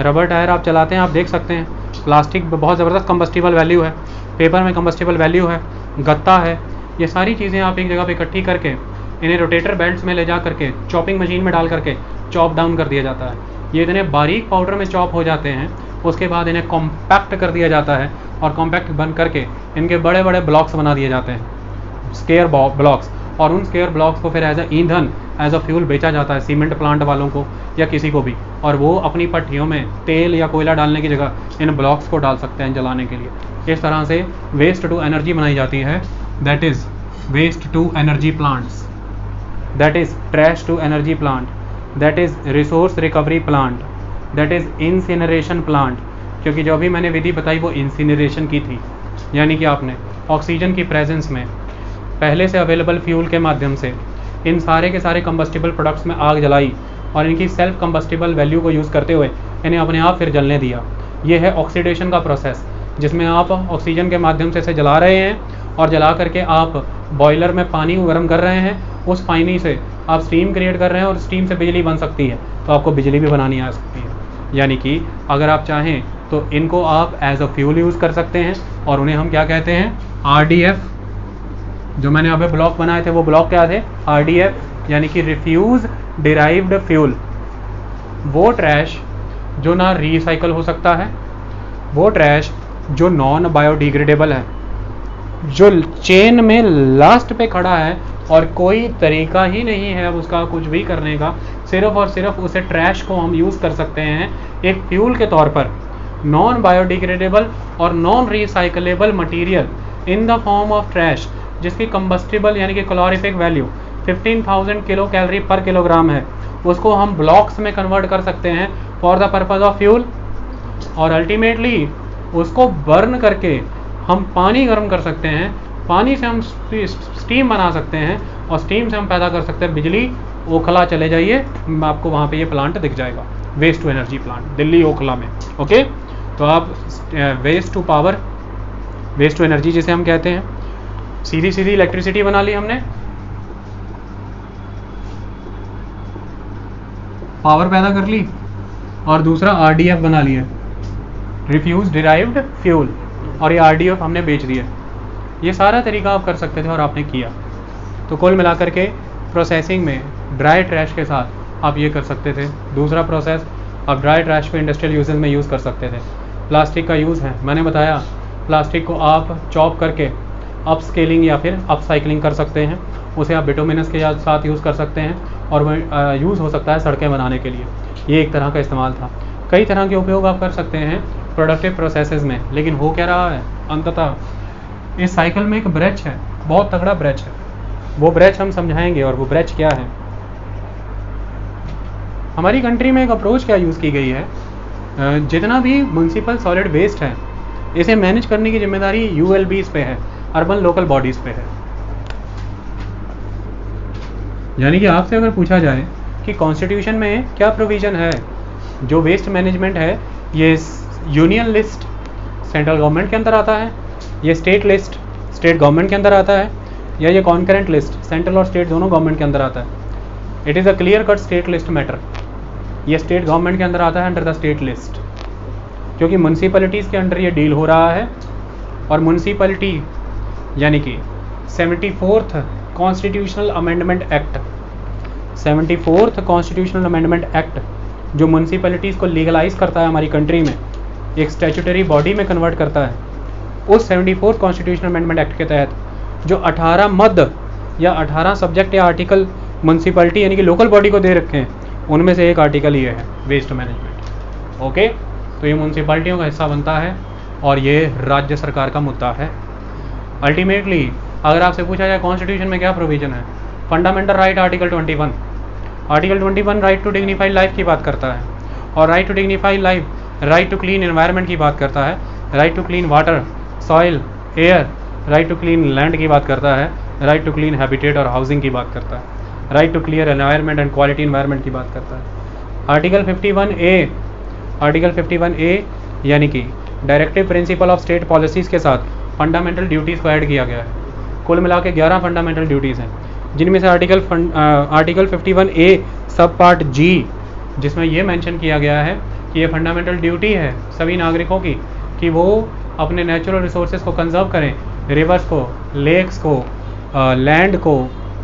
रबर टायर आप चलाते हैं, आप देख सकते हैं, प्लास्टिक में बहुत ज़बरदस्त कंबस्टिबल वैल्यू है, पेपर में कंबस्टिबल वैल्यू है, गत्ता है। ये सारी चीज़ें आप एक जगह पे इकट्ठी करके इन्हें रोटेटर बेल्ट्स में ले जा करके चॉपिंग मशीन में डाल करके चॉप डाउन कर दिया जाता है। ये इतने बारीक पाउडर में चॉप हो जाते हैं। उसके बाद इन्हें कॉम्पैक्ट कर दिया जाता है और कॉम्पैक्ट बन करके इनके बड़े बड़े ब्लॉक्स बना दिए जाते हैं, स्क्वायर ब्लॉक्स। और उन स्क्वायर ब्लॉक्स को फिर एज अ ईंधन, एज अ फ्यूल बेचा जाता है सीमेंट प्लांट वालों को या किसी को भी। और वो अपनी भट्टियों में तेल या कोयला डालने की जगह इन ब्लॉक्स को डाल सकते हैं जलाने के लिए। इस तरह से वेस्ट टू एनर्जी बनाई जाती है। That is waste to energy plants, that is trash to energy plant, that is resource recovery plant, that is incineration plant. क्योंकि जो अभी मैंने विधि बताई वो इंसिनरेशन की थी, यानी कि आपने ऑक्सीजन की प्रेजेंस में पहले से अवेलेबल फ्यूल के माध्यम से इन सारे के सारे कंबस्टिबल प्रोडक्ट्स में आग जलाई और इनकी सेल्फ कंबस्टिबल वैल्यू को यूज़ करते हुए इन्हें अपने आप फिर जलने दिया। ये है ऑक्सीडेशन का प्रोसेस, जिसमें आप ऑक्सीजन के माध्यम से इसे जला रहे हैं और जला करके आप बॉयलर में पानी को गर्म कर रहे हैं। उस पानी से आप स्टीम क्रिएट कर रहे हैं और स्टीम से बिजली बन सकती है। तो आपको बिजली भी बनानी आ सकती है। यानी कि अगर आप चाहें तो इनको आप एज अ फ्यूल यूज़ कर सकते हैं। और उन्हें हम क्या कहते हैं? RDF। जो मैंने अभी ब्लॉक बनाए थे वो ब्लॉक क्या थे? RDF, यानी कि रिफ्यूज डिराइव्ड फ्यूल। वो ट्रैश जो ना रिसाइकल हो सकता है, वो ट्रैश जो नॉन बायोडिग्रेडेबल है, जो चेन में लास्ट पे खड़ा है और कोई तरीका ही नहीं है अब उसका कुछ भी करने का, सिर्फ और सिर्फ उसे ट्रैश को हम यूज़ कर सकते हैं एक फ्यूल के तौर पर। नॉन बायोडिग्रेडेबल और non recyclable material in the form of trash, जिसकी कंबस्टिबल यानी कि कैलोरीफिक वैल्यू 15,000 किलो कैलोरी पर किलोग्राम है, उसको हम ब्लॉक्स में कन्वर्ट कर सकते हैं for the purpose of fuel. और अल्टीमेटली उसको बर्न करके हम पानी गर्म कर सकते हैं, पानी से हम स्टीम बना सकते हैं और स्टीम से हम पैदा कर सकते हैं बिजली। ओखला चले जाइए, आपको वहाँ पे ये प्लांट दिख जाएगा, waste to energy plant, Delhi Okhla में। ओके, तो आप waste to power, waste to energy जिसे हम कहते हैं, सीधी सीधी इलेक्ट्रिसिटी बना ली हमने, पावर पैदा कर ली। और दूसरा RDF बना लिया, रिफ्यूज डिराइव्ड फ्यूल, और ये RDF हमने बेच दिया। ये सारा तरीका आप कर सकते थे और आपने किया। तो कुल मिलाकर के प्रोसेसिंग में ड्राई ट्रैश के साथ आप ये कर सकते थे। दूसरा प्रोसेस, आप ड्राई ट्रैश को इंडस्ट्रियल यूजेस में यूज़ कर सकते थे। प्लास्टिक का यूज़ है, मैंने बताया, प्लास्टिक को आप चॉप करके अप स्केलिंग या फिर अप साइक्लिंग कर सकते हैं। उसे आप बिटुमिनस के साथ यूज़ कर सकते हैं और वह यूज़ हो सकता है सड़कें बनाने के लिए। ये एक तरह का इस्तेमाल था। कई तरह के उपयोग आप कर सकते हैं प्रोडक्टिव प्रोसेसेस में। लेकिन हो क्या रहा है अंततः, इस साइकिल में एक ब्रेच है, बहुत तगड़ा ब्रेच है। वो ब्रेच हम समझाएंगे। और वो ब्रेच क्या है? हमारी कंट्री में एक अप्रोच क्या यूज़ की गई है, जितना भी म्यूनसिपल सॉलिड वेस्ट है इसे मैनेज करने की जिम्मेदारी ULBs पे है, अर्बन लोकल बॉडीज़ पे है। यानी कि आपसे अगर पूछा जाए कि कॉन्स्टिट्यूशन में क्या प्रोविज़न है, जो वेस्ट मैनेजमेंट है ये यूनियन लिस्ट सेंट्रल गवर्नमेंट के अंदर आता है, ये स्टेट लिस्ट स्टेट गवर्नमेंट के अंदर आता है, या ये कॉन्करेंट लिस्ट सेंट्रल और स्टेट दोनों गवर्नमेंट के अंदर आता है। It is a clear cut state list matter. ये स्टेट गवर्नमेंट के अंदर आता है अंडर द स्टेट लिस्ट, क्योंकि म्यूनसिपैलिटीज़ के अंडर ये डील हो रहा है। और म्यूनसिपैलिटी यानी कि 74th constitutional amendment act, 74th constitutional amendment act जो म्यूनसिपैलिटीज़ को लीगलाइज करता है हमारी कंट्री में, एक स्टैट्यूटरी बॉडी में कन्वर्ट करता है, उस 74 कॉन्स्टिट्यूशनल अमेंडमेंट एक्ट के तहत जो 18 मद या 18 सब्जेक्ट या आर्टिकल म्यूनसिपैलिटी यानी कि लोकल बॉडी को दे रखे हैं, उनमें से एक आर्टिकल ये है वेस्ट मैनेजमेंट। ओके, तो ये म्यूनसिपैलिटियों का हिस्सा बनता है और ये राज्य सरकार का मुद्दा है। अल्टीमेटली अगर आपसे पूछा जाए कॉन्स्टिट्यूशन में क्या प्रोविजन है, fundamental right article 21, article 21 right to dignified life की बात करता है, और right to dignified life right to clean environment की बात करता है, right to clean water, soil, air, right to clean land की बात करता है, राइट टू क्लीन हैबिटेट और हाउसिंग की बात करता है, right to clear environment and quality environment की बात करता है। आर्टिकल 51A, आर्टिकल 51A यानी कि directive principle of state policies के साथ फंडामेंटल ड्यूटीज़ को ऐड किया गया है। कुल मिला के 11 फंडामेंटल ड्यूटीज़ हैं, जिनमें से आर्टिकल 51A सब पार्ट G, जिसमें ये मेंशन किया गया है कि ये फंडामेंटल ड्यूटी है सभी नागरिकों की कि वो अपने नेचुरल रिसोर्सेज को कंजर्व करें, रिवर्स को, लेक्स को, लैंड को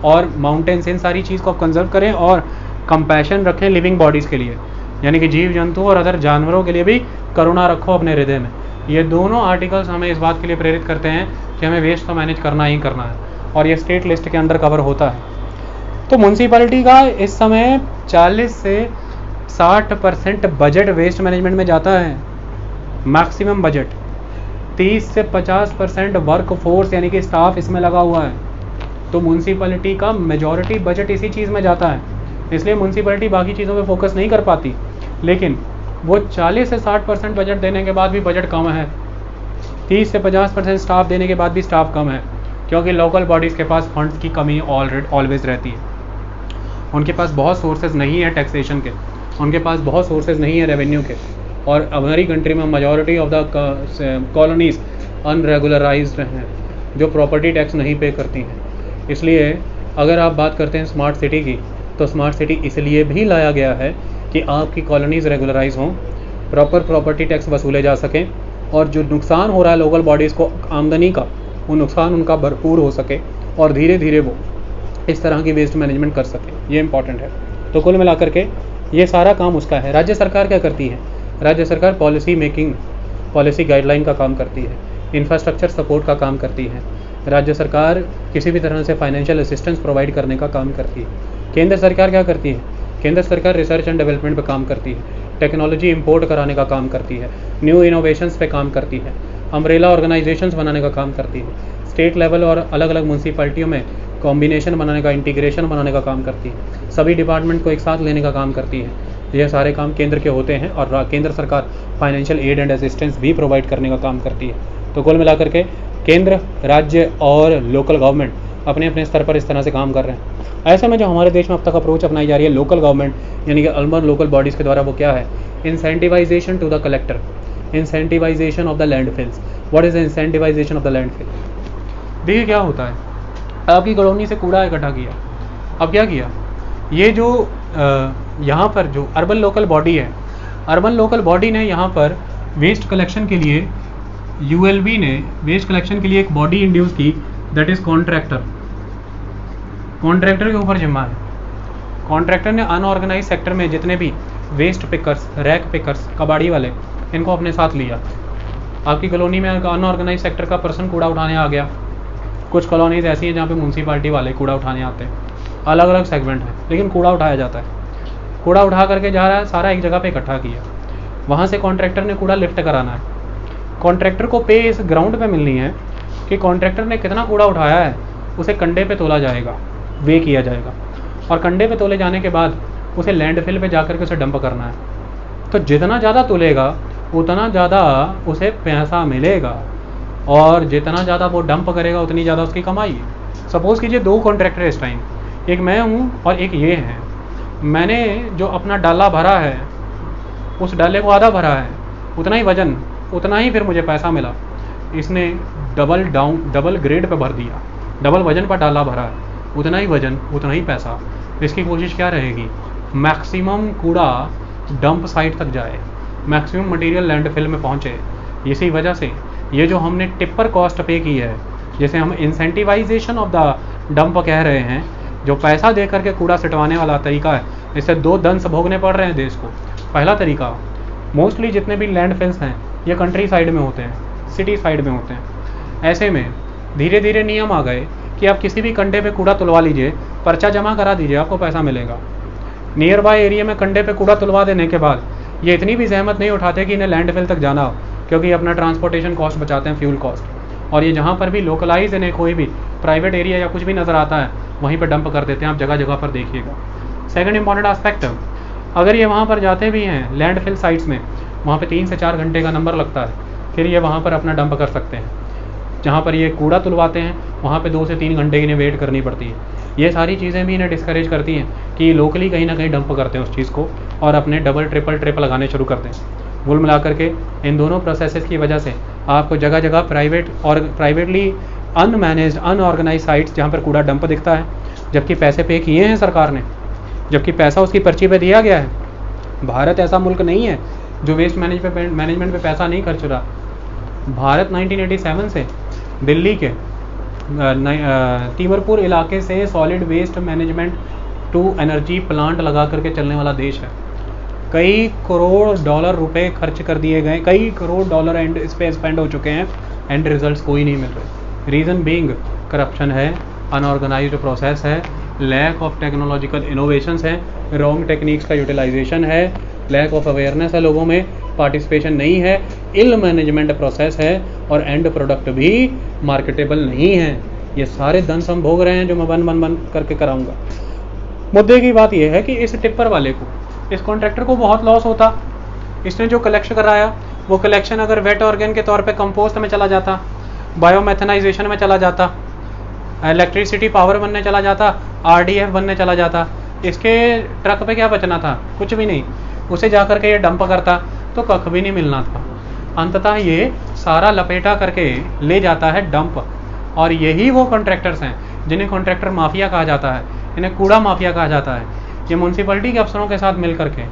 और माउंटेन्स, इन सारी चीज़ को आप कंजर्व करें और कंपैशन रखें लिविंग बॉडीज़ के लिए, यानी कि जीव जंतु और अदर जानवरों के लिए भी करुणा रखो अपने हृदय में। ये दोनों आर्टिकल्स हमें इस बात के लिए प्रेरित करते हैं कि हमें वेस्ट को मैनेज करना ही करना है, और ये स्टेट लिस्ट के अंदर कवर होता है। तो म्यूनसिपैलिटी का इस समय 40 से 60% बजट वेस्ट मैनेजमेंट में जाता है, मैक्सिमम बजट। 30 से 50% वर्क फोर्स यानी कि स्टाफ इसमें लगा हुआ है। तो म्यूनसिपैलिटी का मेजॉरिटी बजट इसी चीज़ में जाता है, इसलिए म्यूनसिपैलिटी बाकी चीज़ों पे फोकस नहीं कर पाती। लेकिन वो 40 से 60% बजट देने के बाद भी बजट कम है, 30 से 50% स्टाफ देने के बाद भी स्टाफ कम है, क्योंकि लोकल बॉडीज़ के पास फंड्स की कमी ऑलवेज रहती है। उनके पास बहुत सोर्सेज नहीं है टैक्सेशन के, उनके पास बहुत सोर्सेज नहीं है रेवेन्यू के, और हमारी कंट्री में मेजॉरिटी ऑफ द कॉलोनीज़ अनरेगुलराइज्ड हैं जो प्रॉपर्टी टैक्स नहीं पे करती हैं। इसलिए अगर आप बात करते हैं स्मार्ट सिटी की, तो स्मार्ट सिटी इसलिए भी लाया गया है कि आपकी कॉलोनीज़ रेगुलराइज हों, प्रॉपर प्रॉपर्टी टैक्स वसूले जा सकें, और जो नुकसान हो रहा है लोकल बॉडीज़ को आमदनी का, वो नुकसान उनका भरपूर हो सके और धीरे धीरे वो इस तरह की वेस्ट मैनेजमेंट कर सके। ये इंपॉर्टेंट है। तो कुल मिलाकर के ये सारा काम उसका है। राज्य सरकार क्या करती है? राज्य सरकार पॉलिसी मेकिंग, पॉलिसी गाइडलाइन का काम करती है, इंफ्रास्ट्रक्चर सपोर्ट का काम करती है। राज्य सरकार किसी भी तरह से फाइनेंशियल असिस्टेंस प्रोवाइड करने का काम करती है। केंद्र सरकार क्या करती है? केंद्र सरकार रिसर्च एंड डेवलपमेंट पे काम करती है, टेक्नोलॉजी इंपोर्ट कराने का काम करती है, न्यू इनोवेशंस पे काम करती है, अम्ब्रेला ऑर्गेनाइजेशंस बनाने का काम करती है, स्टेट लेवल और अलग अलग म्यूनसिपैलिटियों में कॉम्बिनेशन बनाने का, इंटीग्रेशन बनाने का काम करती है, सभी डिपार्टमेंट को एक साथ लेने का काम करती है। ये सारे काम केंद्र के होते हैं, और केंद्र सरकार फाइनेंशियल एड एंड असिस्टेंस भी प्रोवाइड करने का काम करती है। तो कुल मिलाकर के केंद्र, राज्य और लोकल गवर्नमेंट अपने अपने स्तर पर इस तरह से काम कर रहे हैं। ऐसे में जो हमारे देश में अब तक अप्रोच अपनाई जा रही है लोकल गवर्नमेंट यानी कि अर्बन लोकल बॉडीज़ के द्वारा, वो क्या है? Incentivisation to the collector, incentivisation of the landfills. What is the incentivisation of the landfill? देखिए क्या होता है, आपकी कॉलोनी से कूड़ा इकट्ठा किया, अब क्या किया, ये जो यहाँ पर जो अर्बन लोकल बॉडी है, अर्बन लोकल बॉडी ने यहाँ पर वेस्ट कलेक्शन के लिए, यूएलबी ने वेस्ट कलेक्शन के लिए एक बॉडी इंड्यूस की, दैट इज़ कॉन्ट्रैक्टर। कॉन्ट्रैक्टर के ऊपर जिम्मा है। कॉन्ट्रैक्टर ने अनऑर्गेनाइज सेक्टर में जितने भी वेस्ट पिकर्स, रैक पिकर्स, कबाड़ी वाले, इनको अपने साथ लिया। आपकी कॉलोनी में अनऑर्गेनाइज सेक्टर का पर्सन कूड़ा उठाने आ गया। कुछ कॉलोनीज़ ऐसी हैं जहाँ पे म्यूनसिपैलिटी वाले कूड़ा उठाने आते हैं, अलग अलग सेगमेंट है, लेकिन कूड़ा उठाया जाता है। कूड़ा उठा करके जा रहा है, सारा एक जगह पे इकट्ठा किया, वहाँ से कॉन्ट्रैक्टर ने कूड़ा लिफ्ट कराना है। कॉन्ट्रैक्टर को पे इस ग्राउंड पे मिलनी है कि कॉन्ट्रैक्टर ने कितना कूड़ा उठाया है, उसे कंडे पे तोला जाएगा, वे किया जाएगा, और कंडे पे तोले जाने के बाद उसे लैंडफिल पे जाकर के उसे डंप करना है। तो जितना ज़्यादा तोलेगा उतना ज़्यादा उसे पैसा मिलेगा, और जितना ज़्यादा वो डंप करेगा उतनी ज़्यादा उसकी कमाई है। सपोज़ कीजिए 2 कॉन्ट्रैक्टर इस टाइम, एक मैं हूँ और एक ये है। मैंने जो अपना डाला भरा है, उस डाले को आधा भरा है, उतना ही वज़न, उतना ही फिर मुझे पैसा मिला। इसने डबल ग्रेड पे भर दिया, डबल वज़न पर डाला भरा है, उतना ही वज़न उतना ही पैसा। इसकी कोशिश क्या रहेगी? मैक्सिमम कूड़ा डंप साइट तक जाए, मैक्सिमम मटेरियल लैंडफिल में पहुँचे। इसी वजह से ये जो हमने टिप्पर कॉस्ट पे की है, जिसे हम इंसेंटिवाइजेशन ऑफ द डंप कह रहे हैं, जो पैसा दे करके कूड़ा सिटवाने वाला तरीका है, इससे 2 दंश भोगने पड़ रहे हैं देश को। पहला तरीका, मोस्टली जितने भी लैंडफिल्स हैं ये कंट्री साइड में होते हैं, सिटी साइड में होते हैं। ऐसे में धीरे धीरे नियम आ गए कि आप किसी भी कंडे पे कूड़ा तुलवा लीजिए, पर्चा जमा करा दीजिए, आपको पैसा मिलेगा। नियर बाय एरिया में कंडे पे कूड़ा तुलवा देने के बाद ये इतनी भी जहमत नहीं उठाते कि इन्हें लैंडफिल तक जाना हो, क्योंकि अपना ट्रांसपोर्टेशन कॉस्ट बचाते हैं, फ्यूल कॉस्ट। और ये जहाँ पर भी लोकलाइज इन्हें कोई भी प्राइवेट एरिया या कुछ भी नज़र आता है वहीं पर डंप कर देते हैं, आप जगह जगह पर देखिएगा। सेकंड इंपॉर्टेंट एस्पेक्ट, अगर ये वहाँ पर जाते भी हैं लैंडफिल साइट्स में, वहाँ पे 3 से 4 घंटे का नंबर लगता है, फिर ये वहाँ पर अपना डंप कर सकते हैं। जहाँ पर ये कूड़ा तुलवाते हैं वहाँ पे 2 से 3 घंटे इन्हें वेट करनी पड़ती है। ये सारी चीज़ें भी इन्हें डिस्करेज करती हैं कि लोकली कहीं ना कहीं डंप करते हैं उस चीज़ को और अपने डबल ट्रिपल ट्रिप लगाने शुरू करते हैं। कुल मिलाकर के इन दोनों प्रोसेसेस की वजह से आपको जगह जगह प्राइवेट और प्राइवेटली अनमैनेज्ड अनऑर्गेनाइज साइट्स जहाँ पर कूड़ा डंप दिखता है, जबकि पैसे पे किए हैं सरकार ने, जबकि पैसा उसकी पर्ची पे दिया गया है। भारत ऐसा मुल्क नहीं है जो वेस्ट मैनेजमेंट पे पैसा नहीं खर्च रहा। भारत 1987 से दिल्ली के तीमरपुर इलाके से solid waste management to energy plant लगा करके चलने वाला देश है। कई करोड़ डॉलर रुपए खर्च कर दिए गए, कई करोड़ डॉलर एंड इस पे स्पेंड हो चुके हैं, एंड रिजल्ट्स कोई नहीं मिल रहे। रीज़न बीइंग करप्शन है, अनऑर्गेनाइज्ड प्रोसेस है, लैक ऑफ टेक्नोलॉजिकल इनोवेशंस है, रॉन्ग टेक्निक्स का यूटिलाइजेशन है, लैक ऑफ अवेयरनेस है, लोगों में पार्टिसिपेशन नहीं है, इल मैनेजमेंट प्रोसेस है, और एंड प्रोडक्ट भी मार्केटेबल नहीं है। ये सारे दंश हम भोग रहे हैं जो मैं बन करके कराऊंगा। मुद्दे की बात यह है कि इस टिप्पर वाले को, इस कॉन्ट्रैक्टर को बहुत लॉस होता। इसने जो कलेक्शन कराया वो कलेक्शन अगर वेट ऑर्गेन के तौर पे कंपोस्ट में चला जाता, बायोमेथनाइजेशन में चला जाता, इलेक्ट्रिसिटी पावर बनने चला जाता, RDF बनने चला जाता, इसके ट्रक पे क्या बचना था? कुछ भी नहीं। उसे जा करके ये डंप करता तो कख भी नहीं मिलना था। अंततः ये सारा लपेटा करके ले जाता है डंप। और यही वो कॉन्ट्रैक्टर्स हैं जिन्हें कॉन्ट्रैक्टर माफिया कहा जाता है, इन्हें कूड़ा माफिया कहा जाता है। ये म्यूनसिपैलिटी के अफसरों के साथ मिल करके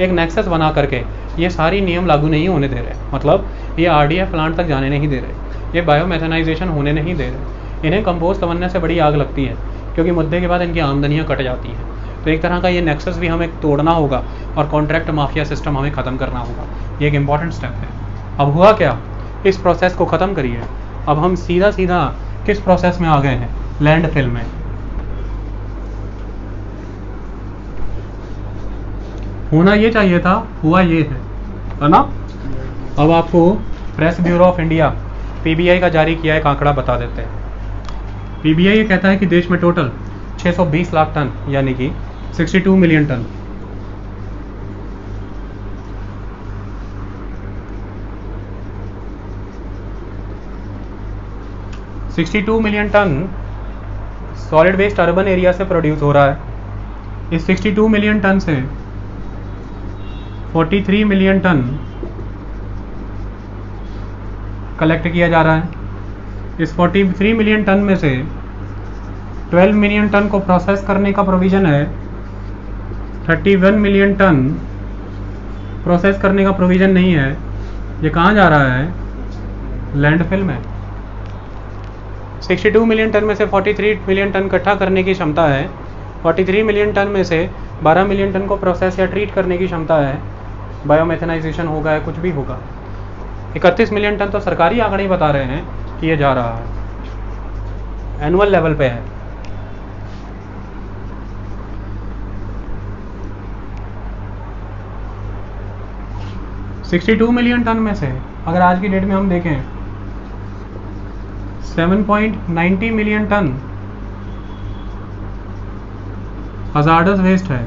एक नेक्सस बना करके ये सारी नियम लागू नहीं होने दे रहे। मतलब ये RDF प्लांट तक जाने नहीं दे रहे, ये बायोमेथनाइजेशन होने नहीं दे रहे। इन्हें कंपोस्ट बनने से बड़ी आग लगती है, क्योंकि मुद्दे के बाद इनकी आमदनियाँ कट जाती हैं। तो एक तरह का ये नेक्सस भी हमें तोड़ना होगा और कॉन्ट्रैक्ट माफिया सिस्टम हमें ख़त्म करना होगा। ये एक इम्पॉर्टेंट स्टेप है। अब हुआ क्या, इस प्रोसेस को ख़त्म करिए। अब हम सीधा सीधा किस प्रोसेस में आ गए हैं? लैंडफिल में। होना ये चाहिए था, हुआ ये है ना। अब आपको press bureau of India PBI का जारी किया है आंकड़ा बता देते हैं। PBI ये कहता है कि देश में टोटल 620 लाख टन यानी कि 62 million ton solid waste urban area से प्रोड्यूस हो रहा है। इस 62 मिलियन टन से 43 मिलियन टन कलेक्ट किया जा रहा है। इस 43 मिलियन टन में से 12 मिलियन टन को प्रोसेस करने का प्रोविज़न है। 31 मिलियन टन प्रोसेस करने का प्रोविज़न नहीं है। ये कहाँ जा रहा है? लैंडफिल में। 62 मिलियन टन में से 43 मिलियन टन इकट्ठा करने की क्षमता है। 43 मिलियन टन में से 12 मिलियन टन को प्रोसेस या ट्रीट करने की क्षमता है। बायोमेथनाइजेशन होगा या कुछ भी होगा। 31 मिलियन टन तो सरकारी आंकड़े ही बता रहे हैं कि ये जा रहा है, एनुअल लेवल पे है। $62 मिलियन टन में से अगर आज की डेट में हम देखें 7.90 मिलियन टन हजार्डस वेस्ट है।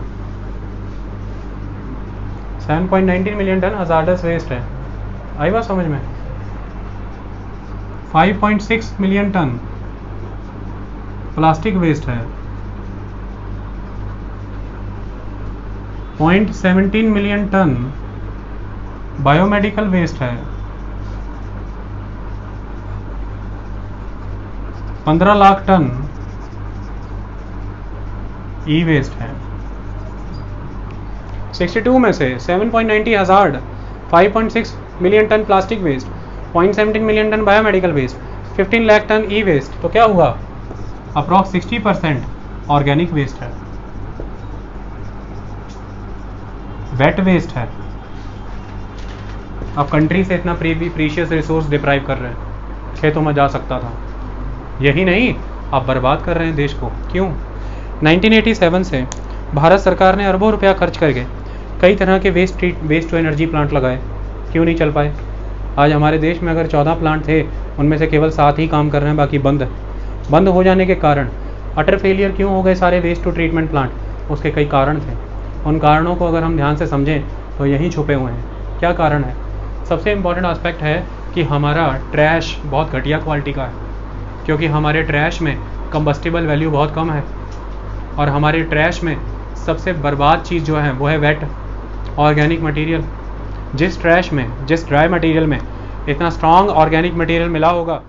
7.19 मिलियन टन हजार्डस वेस्ट है। आई बात समझ में? 5.6 मिलियन टन प्लास्टिक वेस्ट है। 0.17 मिलियन टन बायोमेडिकल वेस्ट है। 15 लाख टन ई वेस्ट है। 62 में से 7.90 hazard, 5.6 million ton plastic waste, 0.17 million ton biomedical waste, 15 lakh ton e waste, तो क्या हुआ? अप्रॉक्स 60% ऑर्गेनिक वेस्ट है, वेट वेस्ट है। अब कंट्री से इतना प्रीशियस रिसोर्स डिप्राइव कर रहे हैं। खेतों में जा सकता था, यही नहीं आप बर्बाद कर रहे हैं देश को। क्यों? 1987 से भारत सरकार ने अरबों रुपया खर्च करके कई तरह के वेस्ट टू एनर्जी प्लांट लगाए, क्यों नहीं चल पाए? आज हमारे देश में अगर 14 प्लांट थे, उनमें से केवल 7 ही काम कर रहे हैं, बाकी बंद हो जाने के कारण अटर फेलियर क्यों हो गए सारे वेस्ट टू ट्रीटमेंट प्लांट? उसके कई कारण थे। उन कारणों को अगर हम ध्यान से समझें तो यहीं छुपे हुए हैं। क्या कारण है? सबसे इम्पॉर्टेंट एस्पेक्ट है कि हमारा ट्रैश बहुत घटिया क्वालिटी का है, क्योंकि हमारे ट्रैश में कंबस्टिबल वैल्यू बहुत कम है, और हमारे ट्रैश में सबसे बर्बाद चीज़ जो है वो है वेट ऑर्गेनिक मटेरियल। जिस ड्राई मटेरियल में इतना स्ट्रॉन्ग ऑर्गेनिक मटेरियल मिला होगा